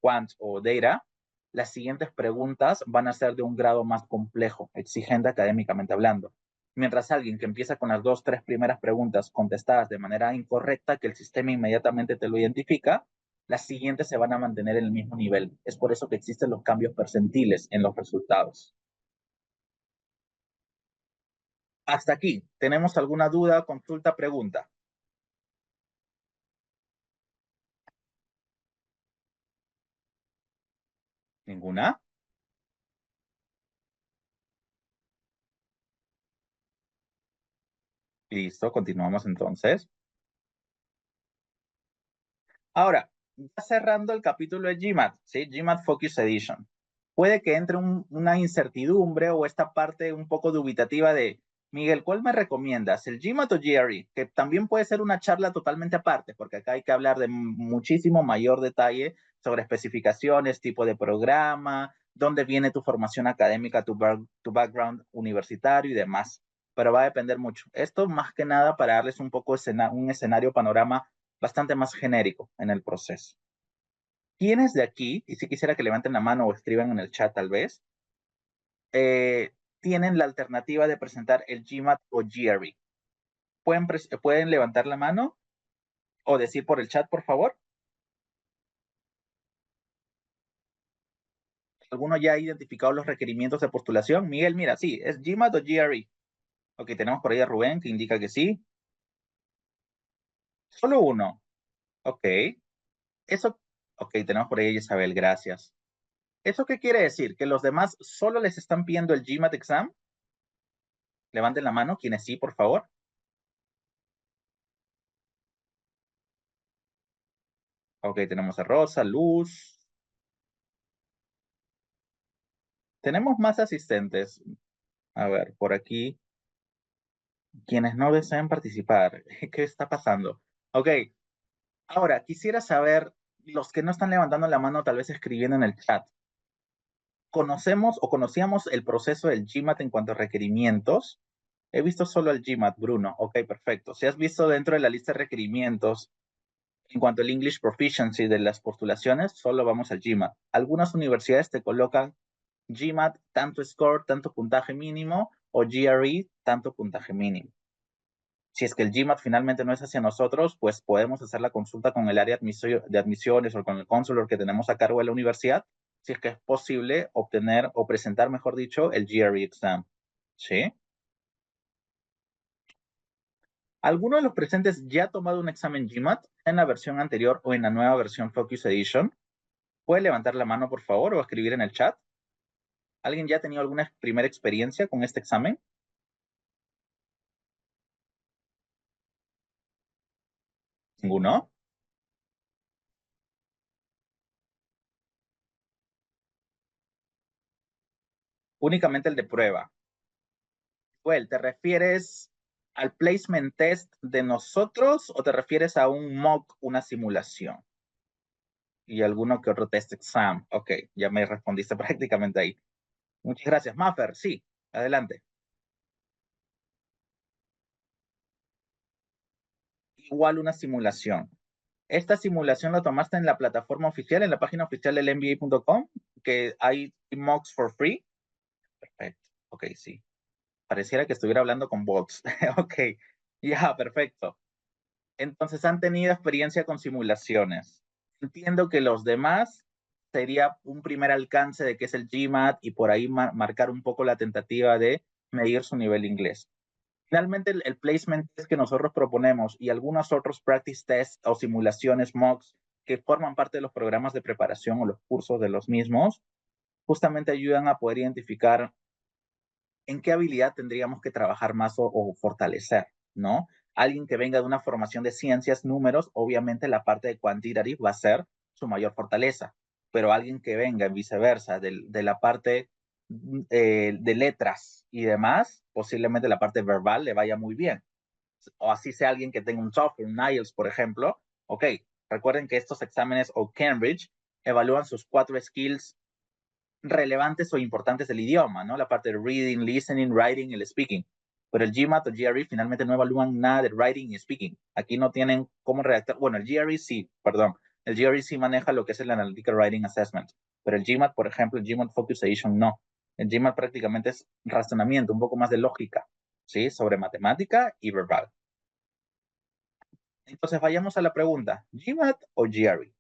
quant o data, las siguientes preguntas van a ser de un grado más complejo, exigente académicamente hablando. Mientras alguien que empieza con las 2 o 3 primeras preguntas contestadas de manera incorrecta, que el sistema inmediatamente te lo identifica, las siguientes se van a mantener en el mismo nivel. Es por eso que existen los cambios percentiles en los resultados. Hasta aquí. ¿Tenemos alguna duda, consulta, pregunta? ¿Ninguna? Listo, continuamos entonces. Ahora, ya cerrando el capítulo de GMAT, ¿sí? GMAT Focus Edition. Puede que entre una incertidumbre o esta parte un poco dubitativa de, Miguel, ¿cuál me recomiendas? ¿El GMAT o GRE? Que también puede ser una charla totalmente aparte, porque acá hay que hablar de muchísimo mayor detalle sobre especificaciones, tipo de programa, dónde viene tu formación académica, tu background universitario y demás. Pero va a depender mucho. Esto más que nada para darles un poco un escenario, panorama bastante más genérico en el proceso. ¿Quiénes de aquí, y si quisiera que levanten la mano o escriban en el chat tal vez, tienen la alternativa de presentar el GMAT o GRE? ¿Pueden levantar la mano o decir por el chat, por favor? ¿Alguno ya ha identificado los requerimientos de postulación? Miguel, mira, sí, ¿es GMAT o GRE? Ok, tenemos por ahí a Rubén que indica que sí. Solo uno. Ok. Eso, ok, tenemos por ahí a Isabel, gracias. ¿Eso qué quiere decir? ¿Que los demás solo les están pidiendo el GMAT exam? Levanten la mano, quienes sí, por favor. Ok, tenemos a Rosa, Luz. Tenemos más asistentes. A ver, por aquí. Quienes no desean participar. ¿Qué está pasando? Ok, ahora quisiera saber, los que no están levantando la mano, tal vez escribiendo en el chat. ¿Conocemos o conocíamos el proceso del GMAT en cuanto a requerimientos? He visto solo el GMAT, Bruno. Ok, perfecto. Si has visto dentro de la lista de requerimientos, en cuanto al English Proficiency de las postulaciones, solo vamos al GMAT. Algunas universidades te colocan GMAT, tanto score, tanto puntaje mínimo, o GRE, tanto puntaje mínimo. Si es que el GMAT finalmente no es hacia nosotros, pues podemos hacer la consulta con el área de admisiones o con el consulor que tenemos a cargo de la universidad, si es que es posible obtener o presentar, mejor dicho, el GRE exam. ¿Sí? ¿Alguno de los presentes ya ha tomado un examen GMAT en la versión anterior o en la nueva versión Focus Edition? ¿Puede levantar la mano, por favor, o escribir en el chat? ¿Alguien ya ha tenido alguna primera experiencia con este examen? ¿Ninguno? Únicamente el de prueba. Well, ¿te refieres al placement test de nosotros o te refieres a un mock, una simulación? Y alguno que otro test exam. Ok, ya me respondiste prácticamente ahí. Muchas gracias. Maffer, sí, adelante. Igual una simulación. Esta simulación la tomaste en la plataforma oficial, en la página oficial del MBA.com, que hay mocks for free. Perfecto. Ok, sí. Pareciera que estuviera hablando con bots. Ok, ya, perfecto. Entonces, ¿han tenido experiencia con simulaciones? Entiendo que los demás sería un primer alcance de qué es el GMAT y por ahí marcar un poco la tentativa de medir su nivel de inglés. Finalmente, el placement test que nosotros proponemos y algunos otros practice tests o simulaciones mocks que forman parte de los programas de preparación o los cursos de los mismos, justamente ayudan a poder identificar en qué habilidad tendríamos que trabajar más o fortalecer, ¿no? Alguien que venga de una formación de ciencias, números, obviamente la parte de quantitative va a ser su mayor fortaleza, pero alguien que venga viceversa de la parte de letras y demás, posiblemente la parte verbal le vaya muy bien. O así sea alguien que tenga un TOEFL, un IELTS, por ejemplo. Ok, recuerden que estos exámenes o Cambridge evalúan sus 4 skills relevantes o importantes del idioma, ¿no? La parte de reading, listening, writing y el speaking. Pero el GMAT o GRE finalmente no evalúan nada de writing y speaking. Aquí no tienen cómo redactar. Bueno, el GRE sí, perdón. El GRE sí maneja lo que es el Analytical Writing Assessment. Pero el GMAT, por ejemplo, el GMAT Focusation no. El GMAT prácticamente es razonamiento, un poco más de lógica, ¿sí? Sobre matemática y verbal. Entonces vayamos a la pregunta, ¿GMAT o GRE?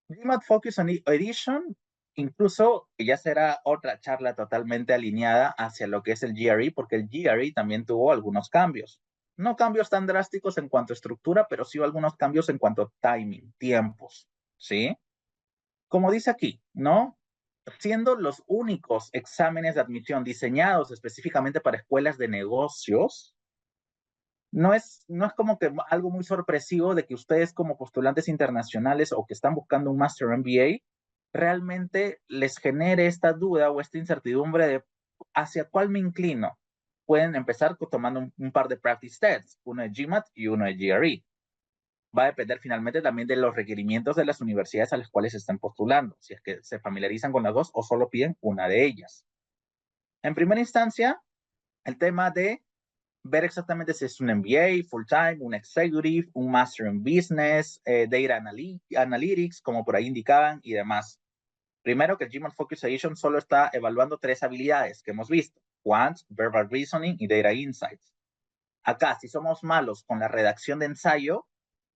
GMAT Focus on Edition, incluso ya será otra charla totalmente alineada hacia lo que es el GRE, porque el GRE también tuvo algunos cambios. No cambios tan drásticos en cuanto a estructura, pero sí algunos cambios en cuanto a timing, tiempos, ¿sí? Como dice aquí, ¿no? Siendo los únicos exámenes de admisión diseñados específicamente para escuelas de negocios, no es como que algo muy sorpresivo de que ustedes como postulantes internacionales o que están buscando un Master MBA realmente les genere esta duda o esta incertidumbre de hacia cuál me inclino. Pueden empezar tomando un par de practice tests, uno de GMAT y uno de GRE. Va a depender finalmente también de los requerimientos de las universidades a las cuales están postulando, si es que se familiarizan con las dos o solo piden una de ellas. En primera instancia, el tema de ver exactamente si es un MBA, full time, un executive, un master in business, data analytics, como por ahí indicaban y demás. Primero que el GMAT Focus Edition solo está evaluando 3 habilidades que hemos visto, Quant, Verbal Reasoning y Data Insights. Acá, si somos malos con la redacción de ensayo,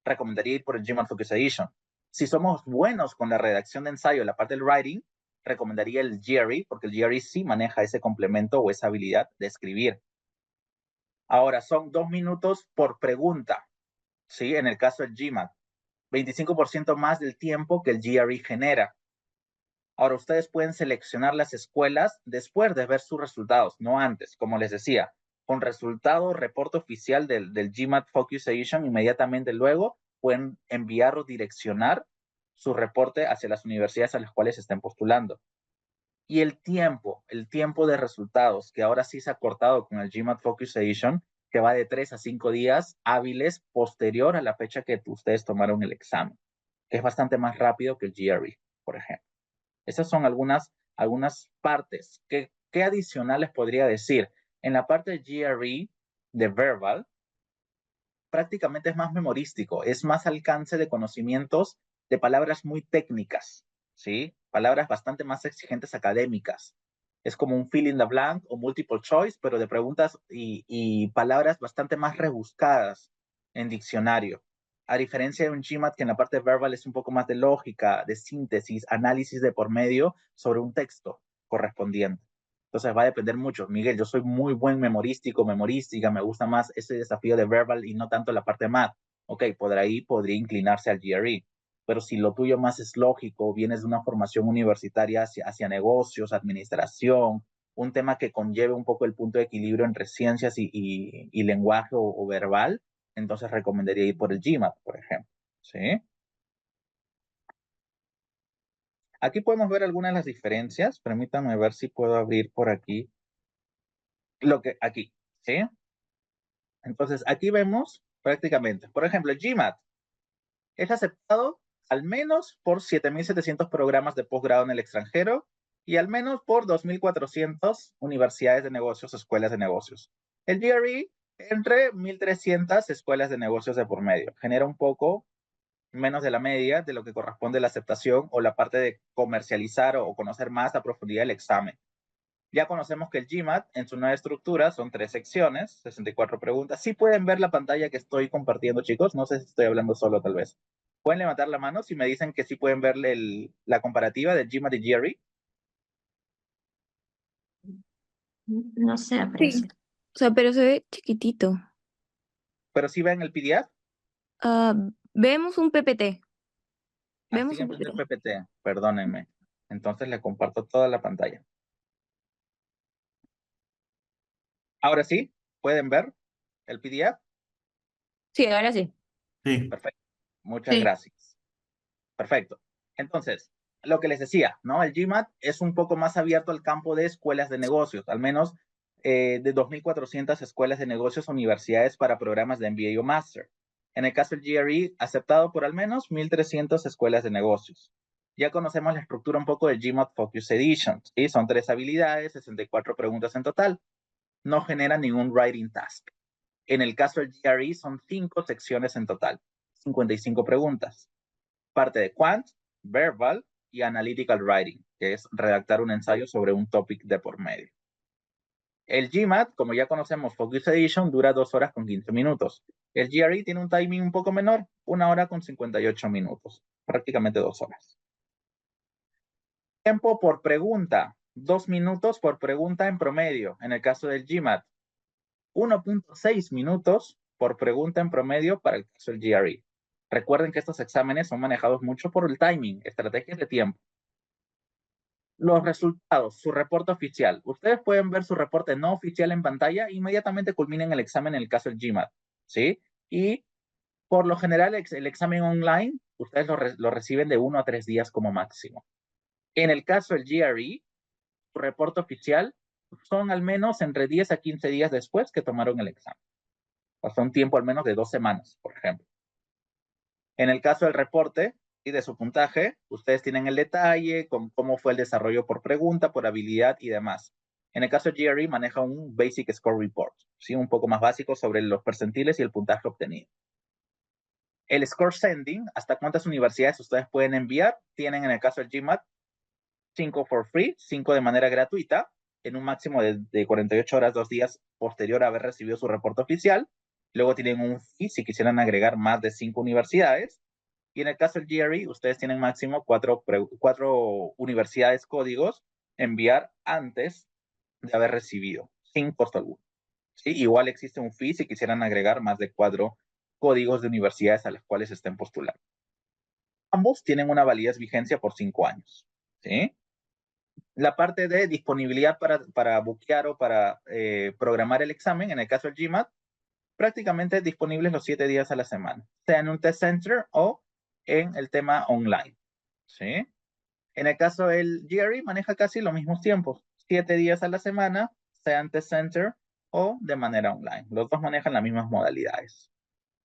recomendaría ir por el GMAT Focus Edition. Si somos buenos con la redacción de ensayo, la parte del writing, recomendaría el GRE, porque el GRE sí maneja ese complemento o esa habilidad de escribir. Ahora, son 2 minutos por pregunta, ¿sí? En el caso del GMAT, 25% más del tiempo que el GRE genera. Ahora, ustedes pueden seleccionar las escuelas después de ver sus resultados, no antes, como les decía. Con resultado, reporte oficial del GMAT Focus Edition, inmediatamente luego pueden enviar o direccionar su reporte hacia las universidades a las cuales estén postulando. Y el tiempo de resultados, que ahora sí se ha cortado con el GMAT Focus Edition, que va de 3 a 5 días hábiles posterior a la fecha que ustedes tomaron el examen, que es bastante más rápido que el GRE, por ejemplo. Esas son algunas partes. ¿Qué adicionales podría decir? En la parte de GRE, de verbal, prácticamente es más memorístico, es más alcance de conocimientos de palabras muy técnicas, ¿sí? Palabras bastante más exigentes académicas. Es como un fill in the blank o multiple choice, pero de preguntas y palabras bastante más rebuscadas en diccionario. A diferencia de un GMAT que en la parte verbal es un poco más de lógica, de síntesis, análisis de por medio sobre un texto correspondiente. Entonces va a depender mucho. Miguel, yo soy muy buen memorística, me gusta más ese desafío de verbal y no tanto la parte math. Ok, por ahí podría inclinarse al GRE. Pero si lo tuyo más es lógico, vienes de una formación universitaria hacia negocios, administración, un tema que conlleve un poco el punto de equilibrio entre ciencias y lenguaje o verbal, entonces recomendaría ir por el GMAT, por ejemplo. ¿Sí? Aquí podemos ver algunas de las diferencias. Permítanme ver si puedo abrir por aquí. Aquí, ¿sí? Entonces, aquí vemos prácticamente, por ejemplo, el GMAT es aceptado al menos por 7.700 programas de posgrado en el extranjero y al menos por 2.400 universidades de negocios o escuelas de negocios. El GRE entre 1.300 escuelas de negocios de por medio. Genera un poco menos de la media de lo que corresponde a la aceptación o la parte de comercializar o conocer más a profundidad el examen. Ya conocemos que el GMAT en su nueva estructura son 3 secciones, 64 preguntas. Sí pueden ver la pantalla que estoy compartiendo, chicos. No sé si estoy hablando solo, tal vez. Pueden levantar la mano si me dicen que sí pueden ver la comparativa del GMAT y GRE. No se Sí. aprecia. O sea, pero se ve chiquitito. Pero sí ven el PDF. Ah, vemos un PPT. Vemos Siguen un viendo el PPT. PPT. Perdónenme. Entonces le comparto toda la pantalla. Ahora sí, pueden ver el PDF. Sí, ahora sí. Sí. Perfecto. Muchas Sí. gracias. Perfecto. Entonces, lo que les decía, ¿no? El GMAT es un poco más abierto al campo de escuelas de negocios, al menos de 2.400 escuelas de negocios o universidades para programas de MBA o Master. En el caso del GRE, aceptado por al menos 1.300 escuelas de negocios. Ya conocemos la estructura un poco del GMAT Focus Edition, ¿sí? Son 3 habilidades, 64 preguntas en total. No genera ningún writing task. En el caso del GRE son 5 secciones en total, 55 preguntas. Parte de Quant, Verbal y Analytical Writing, que es redactar un ensayo sobre un topic de por medio. El GMAT, como ya conocemos, Focus Edition, dura 2 horas con 15 minutos. El GRE tiene un timing un poco menor, 1 hora con 58 minutos, prácticamente 2 horas. Tiempo por pregunta, 2 minutos por pregunta en promedio, en el caso del GMAT. 1.6 minutos por pregunta en promedio para el caso del GRE. Recuerden que estos exámenes son manejados mucho por el timing, estrategias de tiempo. Los resultados, su reporte oficial. Ustedes pueden ver su reporte no oficial en pantalla, inmediatamente culminen el examen en el caso del GMAT, ¿sí? Y por lo general el examen online, ustedes lo reciben de 1 a 3 días como máximo. En el caso del GRE, su reporte oficial son al menos entre 10 a 15 días después que tomaron el examen. O sea, un tiempo al menos de 2 semanas, por ejemplo. En el caso del reporte y de su puntaje, ustedes tienen el detalle con cómo fue el desarrollo por pregunta, por habilidad y demás. En el caso de GRE maneja un Basic Score Report, ¿sí? Un poco más básico sobre los percentiles y el puntaje obtenido. El Score Sending, hasta cuántas universidades ustedes pueden enviar, tienen en el caso del GMAT 5 for free, 5 de manera gratuita, en un máximo de 48 horas, 2 días posterior a haber recibido su reporte oficial. Luego tienen un fee si quisieran agregar más de 5 universidades. Y en el caso del GRE, ustedes tienen máximo 4 universidades códigos enviar antes de haber recibido, sin costo alguno. ¿Sí? Igual existe un fee si quisieran agregar más de 4 códigos de universidades a las cuales estén postulando. Ambos tienen una validez vigencia por 5 años. ¿Sí? La parte de disponibilidad para buquear o para programar el examen, en el caso del GMAT, prácticamente disponibles los 7 días a la semana, sea en un test center o en el tema online. ¿Sí? En el caso del GRE maneja casi los mismos tiempos, 7 días a la semana, sea en test center o de manera online. Los dos manejan las mismas modalidades.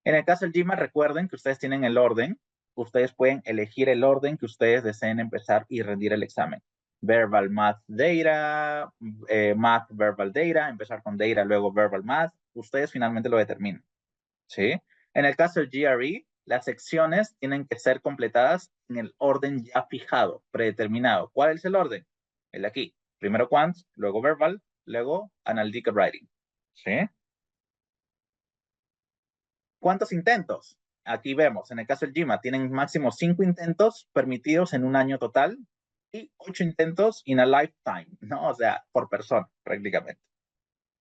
En el caso del GMAT, recuerden que ustedes tienen el orden. Ustedes pueden elegir el orden que ustedes deseen empezar y rendir el examen. Verbal Math Data, Math Verbal Data, empezar con Data, luego Verbal Math. Ustedes finalmente lo determinan. ¿Sí? En el caso del GRE, las secciones tienen que ser completadas en el orden ya fijado, predeterminado. ¿Cuál es el orden? El de aquí. Primero Quant, luego Verbal, luego Analytical Writing. ¿Sí? ¿Cuántos intentos? Aquí vemos, en el caso del GMAT, tienen máximo 5 intentos permitidos en un año total y 8 intentos in a lifetime, ¿no? O sea, por persona, prácticamente.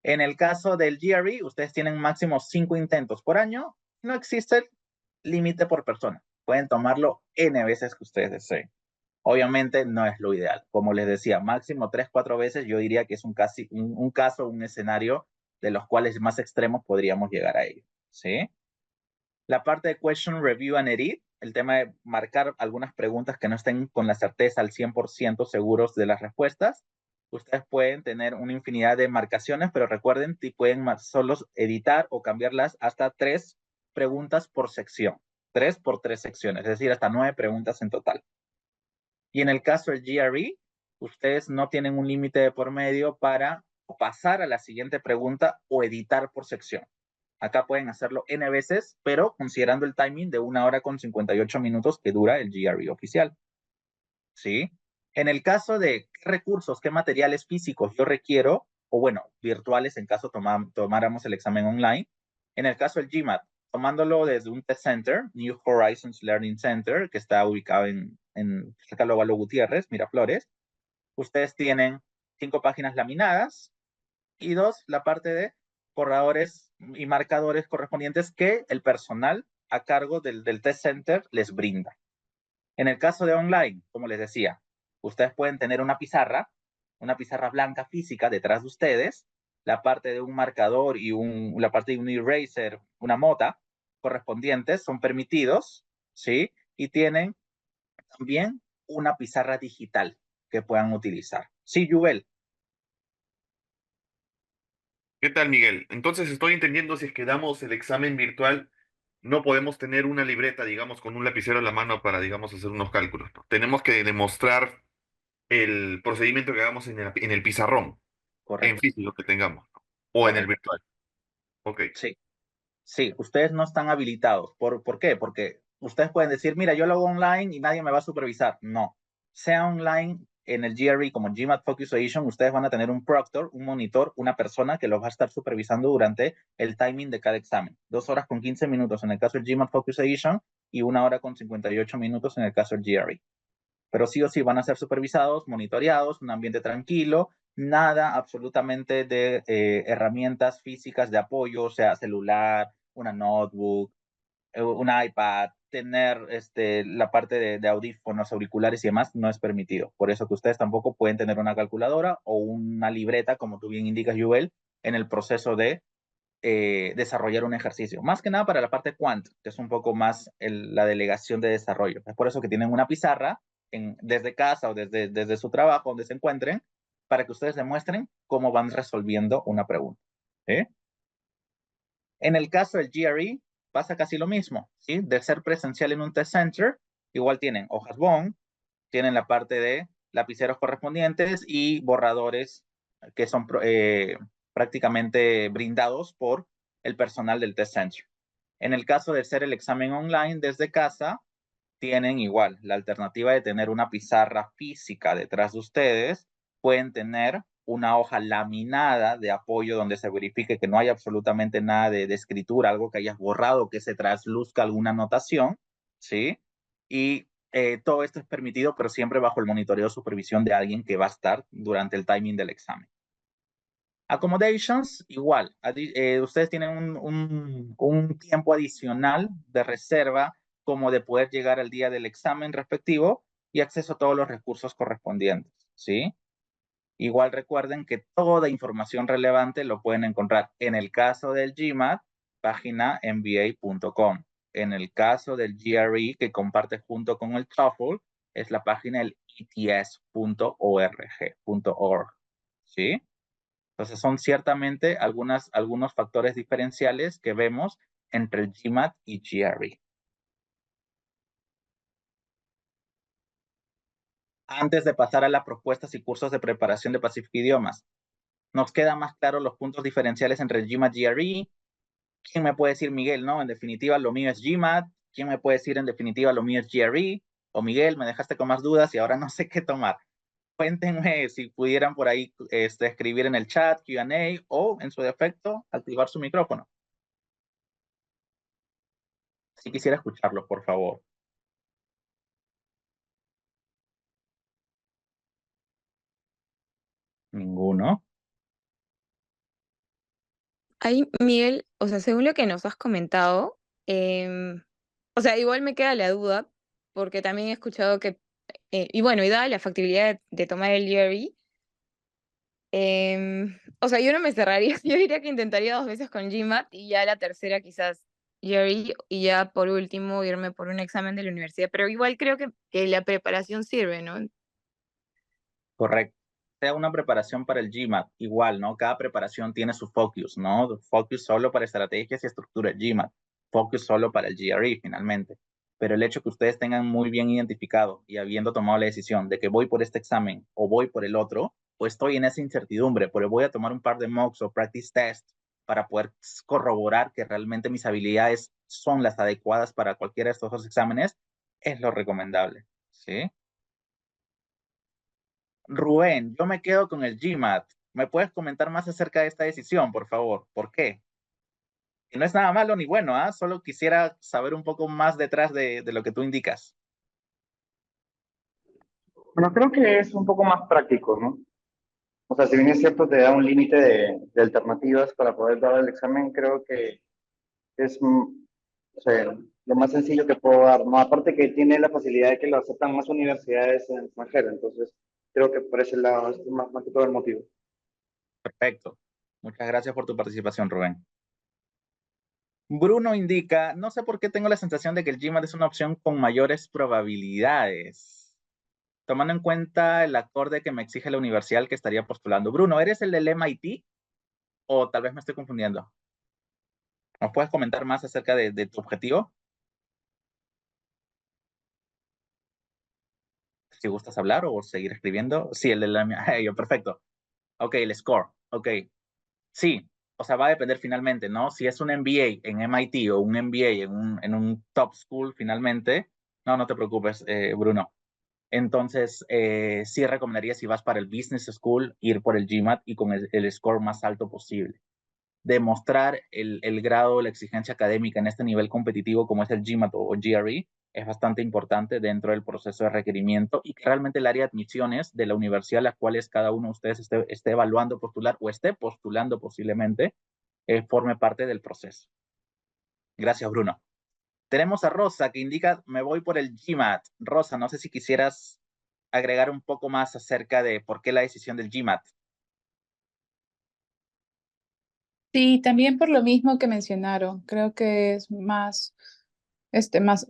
En el caso del GRE, ustedes tienen máximo 5 intentos por año. No existe límite por persona. Pueden tomarlo N veces que ustedes deseen. Obviamente no es lo ideal. Como les decía, máximo 3, 4 veces, yo diría que es un caso, un escenario de los cuales más extremos podríamos llegar a ello. ¿Sí? La parte de question review and edit, el tema de marcar algunas preguntas que no estén con la certeza al 100% seguros de las respuestas. ustedes pueden tener una infinidad de marcaciones, pero recuerden que pueden solo editar o cambiarlas hasta 3 preguntas por sección. 3 por 3 secciones, es decir, hasta 9 preguntas en total. Y en el caso del GRE, ustedes no tienen un límite de por medio para pasar a la siguiente pregunta o editar por sección. Acá pueden hacerlo N veces, pero considerando el timing de 1 hora con 58 minutos que dura el GRE oficial. ¿Sí? En el caso de qué recursos, qué materiales físicos yo requiero, o bueno, virtuales en caso tomáramos el examen online, en el caso del GMAT, tomándolo desde un test center, New Horizons Learning Center, que está ubicado en cerca de Lóvalo Gutiérrez, Miraflores, ustedes tienen 5 páginas laminadas y 2, la parte de borradores y marcadores correspondientes que el personal a cargo del test center les brinda. En el caso de online, como les decía, ustedes pueden tener una pizarra blanca física detrás de ustedes, la parte de un marcador y la parte de un eraser, una mota correspondientes son permitidos, ¿sí? Y tienen también una pizarra digital que puedan utilizar. Sí, Yuvel. ¿Qué tal, Miguel? Entonces estoy entendiendo si es que damos el examen virtual, no podemos tener una libreta, digamos, con un lapicero a la mano para, digamos, hacer unos cálculos, ¿no? Tenemos que demostrar el procedimiento que hagamos en el pizarrón, en Correcto, físico que tengamos, ¿no? O en el correcto. virtual. Ok. Sí. Sí, ustedes no están habilitados. ¿Por qué? Porque ustedes pueden decir, mira, yo lo hago online y nadie me va a supervisar. No. Sea online en el GRE como GMAT Focusation, ustedes van a tener un proctor, un monitor, una persona que los va a estar supervisando durante el timing de cada examen. 2 horas con 15 minutos en el caso del GMAT Focusation y 1 hora con 58 minutos en el caso del GRE. Pero sí o sí van a ser supervisados, monitoreados, un ambiente tranquilo, nada absolutamente de herramientas físicas de apoyo, o sea, celular, una notebook, un iPad, tener la parte de audífonos, auriculares y demás, no es permitido. Por eso que ustedes tampoco pueden tener una calculadora o una libreta, como tú bien indicas, Yuel, en el proceso de desarrollar un ejercicio. Más que nada para la parte quant, que es un poco más la delegación de desarrollo. Es por eso que tienen una pizarra desde casa o desde su trabajo, donde se encuentren, para que ustedes demuestren cómo van resolviendo una pregunta. ¿Sí? En el caso del GRE, pasa casi lo mismo. ¿Sí? De ser presencial en un test center, igual tienen hojas bond, tienen la parte de lapiceros correspondientes y borradores que son prácticamente brindados por el personal del test center. En el caso de ser el examen online desde casa, tienen igual la alternativa de tener una pizarra física detrás de ustedes, pueden tener una hoja laminada de apoyo donde se verifique que no hay absolutamente nada de escritura, algo que hayas borrado, que se trasluzca alguna anotación, ¿sí? Y todo esto es permitido, pero siempre bajo el monitoreo o supervisión de alguien que va a estar durante el timing del examen. Accommodations, igual. Ustedes tienen un tiempo adicional de reserva como de poder llegar al día del examen respectivo y acceso a todos los recursos correspondientes, ¿sí? Igual recuerden que toda información relevante lo pueden encontrar en el caso del GMAT, página mba.com. En el caso del GRE, que comparte junto con el TOEFL, es la página del ets.org, ¿sí? Entonces son ciertamente algunos factores diferenciales que vemos entre el GMAT y GRE. Antes de pasar a las propuestas y cursos de preparación de Pacific Idiomas, nos quedan más claros los puntos diferenciales entre el GMAT y GRE. ¿Quién me puede decir, Miguel, no? En definitiva, lo mío es GMAT. ¿Quién me puede decir, en definitiva, lo mío es GRE? O Miguel, me dejaste con más dudas y ahora no sé qué tomar. Cuéntenme si pudieran por ahí escribir en el chat, Q&A, o en su defecto, activar su micrófono. Si quisiera escucharlos, por favor. Ninguno. Ahí, Miguel, o sea, según lo que nos has comentado, o sea, igual me queda la duda, porque también he escuchado que, y bueno, y dada la factibilidad de tomar el GRE, o sea, yo no me cerraría, yo diría que intentaría 2 veces con GMAT y ya la tercera quizás GRE y ya por último irme por un examen de la universidad, pero igual creo que la preparación sirve, ¿no? Correcto. sea una preparación para el GMAT, igual, ¿no? Cada preparación tiene su focus, ¿no? Focus solo para estrategias y estructura del GMAT, focus solo para el GRE, finalmente. Pero el hecho que ustedes tengan muy bien identificado y habiendo tomado la decisión de que voy por este examen o voy por el otro, o estoy en esa incertidumbre, pero voy a tomar un par de mocks o practice test para poder corroborar que realmente mis habilidades son las adecuadas para cualquiera de estos dos exámenes, es lo recomendable, ¿sí? Rubén, yo me quedo con el GMAT. ¿Me puedes comentar más acerca de esta decisión, por favor? ¿Por qué? Y no es nada malo ni bueno, ¿ah? Solo quisiera saber un poco más detrás de lo que tú indicas. Bueno, creo que es un poco más práctico, ¿no? O sea, si bien es cierto, te da un límite de alternativas para poder dar el examen, creo que es o sea, lo más sencillo que puedo dar, ¿no? Aparte que tiene la facilidad de que lo aceptan más universidades en el extranjero, entonces creo que por ese lado es más que todo el motivo. Perfecto. Muchas gracias por tu participación, Rubén. Bruno indica, no sé por qué tengo la sensación de que el GMAT es una opción con mayores probabilidades. Tomando en cuenta el acorde que me exige la universidad al que estaría postulando. Bruno, ¿eres el del MIT? O tal vez me estoy confundiendo. ¿Nos puedes comentar más acerca de tu objetivo? Si gustas hablar o seguir escribiendo. Sí, el de la... perfecto. Ok, el score. Ok. Sí, o sea, va a depender finalmente, ¿no? Si es un MBA en MIT o un MBA en un top school finalmente, no te preocupes, Bruno. Entonces, sí recomendaría si vas para el Business School, ir por el GMAT y con el score más alto posible. Demostrar el grado, la exigencia académica en este nivel competitivo como es el GMAT o GRE es bastante importante dentro del proceso de requerimiento y que realmente el área de admisiones de la universidad a la cual cada uno de ustedes esté evaluando postular o esté postulando posiblemente, forme parte del proceso. Gracias, Bruno. Tenemos a Rosa que indica, me voy por el GMAT. Rosa, no sé si quisieras agregar un poco más acerca de por qué la decisión del GMAT. Sí, también por lo mismo que mencionaron, creo que es más, más,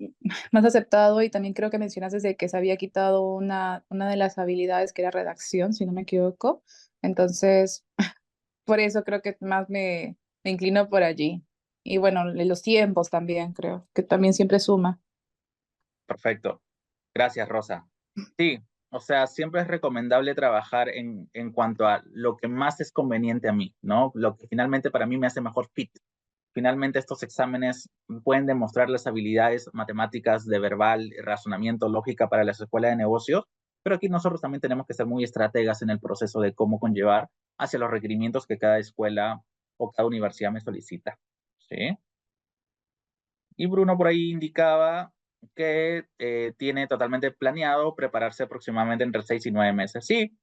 más aceptado y también creo que mencionaste de que se había quitado una de las habilidades que era redacción, si no me equivoco. Entonces, por eso creo que más me inclino por allí. Y bueno, los tiempos también creo que también siempre suma. Perfecto. Gracias, Rosa. Sí, o sea, siempre es recomendable trabajar en cuanto a lo que más es conveniente a mí, ¿no? Lo que finalmente para mí me hace mejor fit. Finalmente, estos exámenes pueden demostrar las habilidades matemáticas de verbal, razonamiento, lógica para las escuelas de negocios, pero aquí nosotros también tenemos que ser muy estrategas en el proceso de cómo conllevar hacia los requerimientos que cada escuela o cada universidad me solicita. ¿Sí? Y Bruno por ahí indicaba que tiene totalmente planeado prepararse aproximadamente entre 6 y 9 meses. Sí,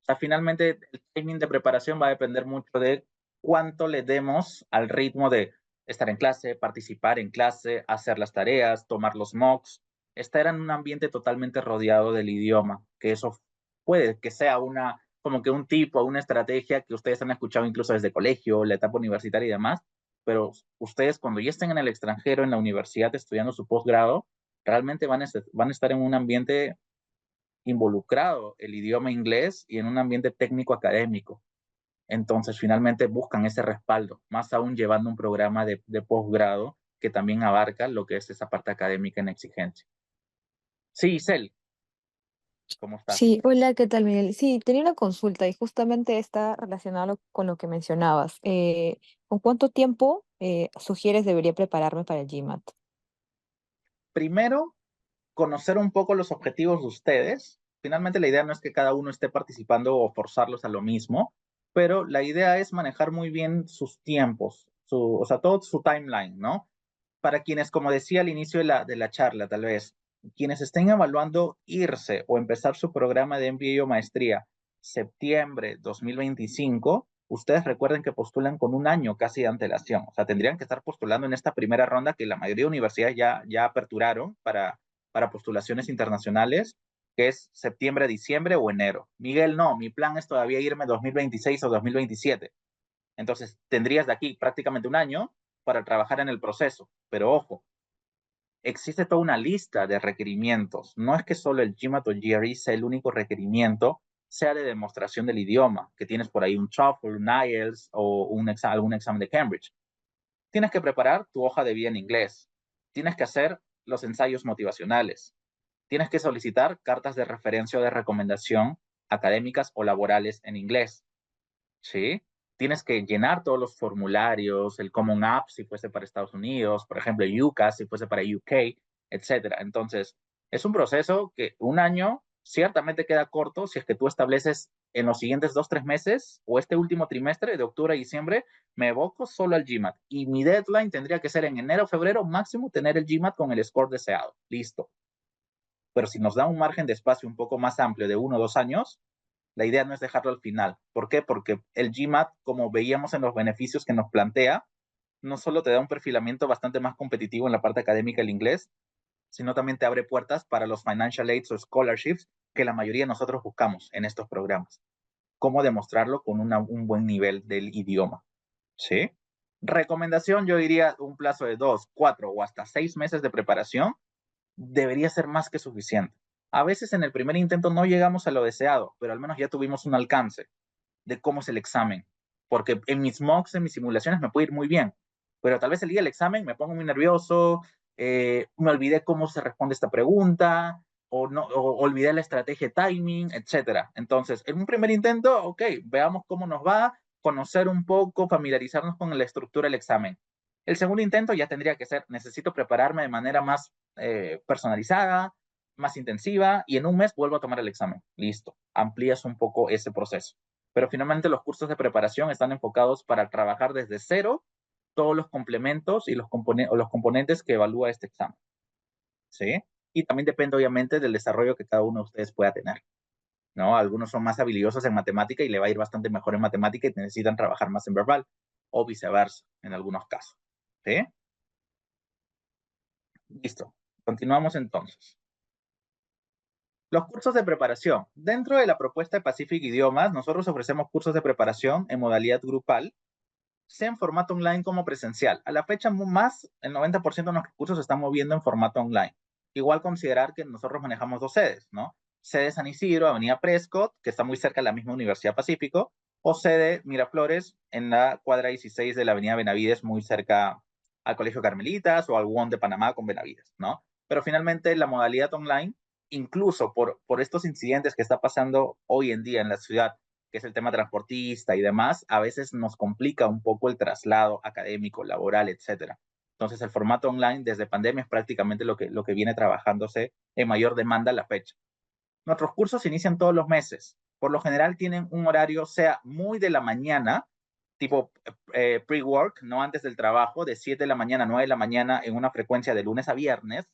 o sea, finalmente el timing de preparación va a depender mucho de cuánto le demos al ritmo de estar en clase, participar en clase, hacer las tareas, tomar los mocks, estar en un ambiente totalmente rodeado del idioma, que eso puede que sea como que un tipo, una estrategia que ustedes han escuchado incluso desde colegio, la etapa universitaria y demás, pero ustedes cuando ya estén en el extranjero, en la universidad, estudiando su posgrado, realmente van a estar en un ambiente involucrado el idioma inglés y en un ambiente técnico académico. Entonces, finalmente buscan ese respaldo, más aún llevando un programa de posgrado que también abarca lo que es esa parte académica en exigencia. Sí, Isel, ¿cómo estás? Sí, hola, ¿qué tal, Miguel? Sí, tenía una consulta y justamente está relacionado con lo que mencionabas. ¿Con cuánto tiempo sugieres debería prepararme para el GMAT? Primero, conocer un poco los objetivos de ustedes. Finalmente, la idea no es que cada uno esté participando o forzarlos a lo mismo, pero la idea es manejar muy bien sus tiempos, o sea, todo su timeline, ¿no? Para quienes, como decía al inicio de la charla, tal vez, quienes estén evaluando irse o empezar su programa de MBA o maestría septiembre 2025, ustedes recuerden que postulan con un año casi de antelación. O sea, tendrían que estar postulando en esta primera ronda que la mayoría de universidades ya aperturaron para postulaciones internacionales, que es septiembre, diciembre o enero. Miguel, no, mi plan es todavía irme 2026 o 2027. Entonces, tendrías de aquí prácticamente un año para trabajar en el proceso. Pero ojo, existe toda una lista de requerimientos. No es que solo el GMAT o GRE sea el único requerimiento sea de demostración del idioma, que tienes por ahí un TOEFL, un IELTS o algún examen de Cambridge. Tienes que preparar tu hoja de vida en inglés. Tienes que hacer los ensayos motivacionales. Tienes que solicitar cartas de referencia o de recomendación académicas o laborales en inglés. ¿Sí? Tienes que llenar todos los formularios, el Common App si fuese para Estados Unidos, por ejemplo, UCAS si fuese para UK, etcétera. Entonces, es un proceso que un año ciertamente queda corto si es que tú estableces en los siguientes 2-3 meses o este último trimestre de octubre a diciembre, me evoco solo al GMAT. Y mi deadline tendría que ser en enero o febrero máximo tener el GMAT con el score deseado. Listo. Pero si nos da un margen de espacio un poco más amplio de 1 o 2 años, la idea no es dejarlo al final. ¿Por qué? Porque el GMAT, como veíamos en los beneficios que nos plantea, no solo te da un perfilamiento bastante más competitivo en la parte académica del inglés, sino también te abre puertas para los financial aids o scholarships que la mayoría de nosotros buscamos en estos programas. ¿Cómo demostrarlo con un buen nivel del idioma? ¿Sí? Recomendación, yo diría un plazo de 2, 4 o hasta 6 meses de preparación debería ser más que suficiente. A veces en el primer intento no llegamos a lo deseado, pero al menos ya tuvimos un alcance de cómo es el examen. Porque en mis mocks, en mis simulaciones me puede ir muy bien, pero tal vez el día del examen me pongo muy nervioso, me olvidé cómo se responde esta pregunta, o olvidé la estrategia de timing, etc. Entonces, en un primer intento, ok, veamos cómo nos va, conocer un poco, familiarizarnos con la estructura del examen. El segundo intento ya tendría que ser, necesito prepararme de manera más personalizada, más intensiva, y en un mes vuelvo a tomar el examen. Listo, amplías un poco ese proceso. Pero finalmente los cursos de preparación están enfocados para trabajar desde cero todos los complementos y los componentes que evalúa este examen. ¿Sí? Y también depende obviamente del desarrollo que cada uno de ustedes pueda tener. ¿No? Algunos son más habilidosos en matemática y le va a ir bastante mejor en matemática y necesitan trabajar más en verbal, o viceversa, en algunos casos. ¿Sí? Listo. Continuamos entonces. Los cursos de preparación. Dentro de la propuesta de Pacific Idiomas, nosotros ofrecemos cursos de preparación en modalidad grupal, sea en formato online como presencial. A la fecha, más el 90% de nuestros cursos se están moviendo en formato online. Igual considerar que nosotros manejamos 2 sedes, ¿no? Sede San Isidro, Avenida Prescott, que está muy cerca de la misma Universidad Pacífico, o sede Miraflores, en la cuadra 16 de la Avenida Benavides, muy cerca al Colegio Carmelitas o al UON de Panamá con Benavides, ¿no? Pero finalmente la modalidad online, incluso por estos incidentes que está pasando hoy en día en la ciudad, que es el tema transportista y demás, a veces nos complica un poco el traslado académico, laboral, etcétera. Entonces, el formato online desde pandemia es prácticamente lo que viene trabajándose en mayor demanda a la fecha. Nuestros cursos se inician todos los meses. Por lo general tienen un horario, sea muy de la mañana, tipo pre-work, no antes del trabajo, de 7 de la mañana a 9 de la mañana en una frecuencia de lunes a viernes,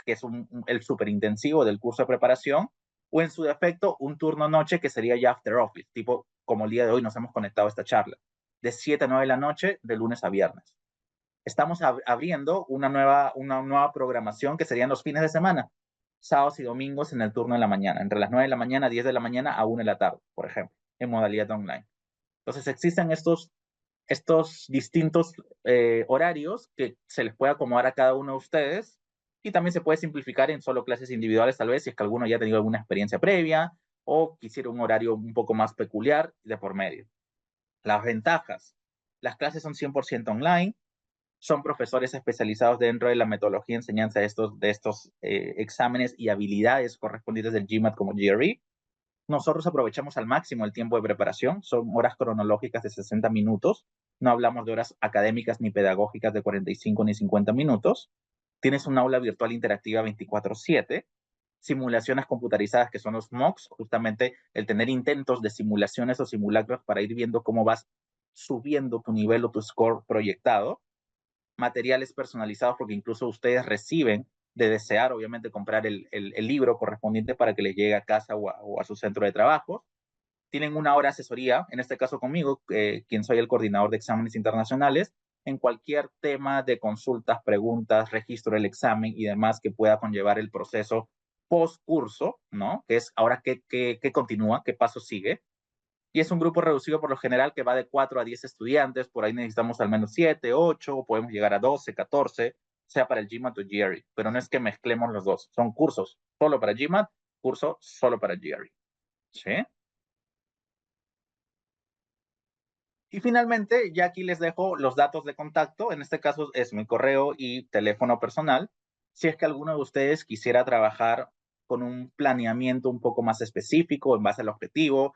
que es el súper intensivo del curso de preparación, o en su defecto un turno noche que sería ya after office, tipo como el día de hoy nos hemos conectado a esta charla, de 7 a 9 de la noche, de lunes a viernes. Estamos abriendo una nueva programación que serían los fines de semana, sábados y domingos en el turno de la mañana, entre las 9 de la mañana, 10 de la mañana a 1 de la tarde, por ejemplo, en modalidad online. Entonces existen estos distintos horarios que se les puede acomodar a cada uno de ustedes y también se puede simplificar en solo clases individuales tal vez si es que alguno ya ha tenido alguna experiencia previa o quisiera un horario un poco más peculiar de por medio. Las ventajas. Las clases son 100% online, son profesores especializados dentro de la metodología de enseñanza de estos exámenes y habilidades correspondientes del GMAT como GRE. Nosotros aprovechamos al máximo el tiempo de preparación, son horas cronológicas de 60 minutos, no hablamos de horas académicas ni pedagógicas de 45 ni 50 minutos. Tienes un aula virtual interactiva 24/7, simulaciones computarizadas que son los mocks, justamente el tener intentos de simulaciones o simulacros para ir viendo cómo vas subiendo tu nivel o tu score proyectado, materiales personalizados porque incluso ustedes reciben de desear, obviamente, comprar el libro correspondiente para que les llegue a casa o a su centro de trabajo. Tienen una hora de asesoría, en este caso conmigo, quien soy el coordinador de exámenes internacionales, en cualquier tema de consultas, preguntas, registro del examen y demás que pueda conllevar el proceso post-curso, ¿no? Que es ahora qué continúa, qué paso sigue. Y es un grupo reducido por lo general que va de 4 a 10 estudiantes, por ahí necesitamos al menos 7, 8, o podemos llegar a 12, 14, sea para el GMAT o GRE, pero no es que mezclemos los dos, son cursos solo para GMAT, curso solo para GRE. ¿Sí? Y finalmente, ya aquí les dejo los datos de contacto. En este caso es mi correo y teléfono personal. Si es que alguno de ustedes quisiera trabajar con un planeamiento un poco más específico en base al objetivo,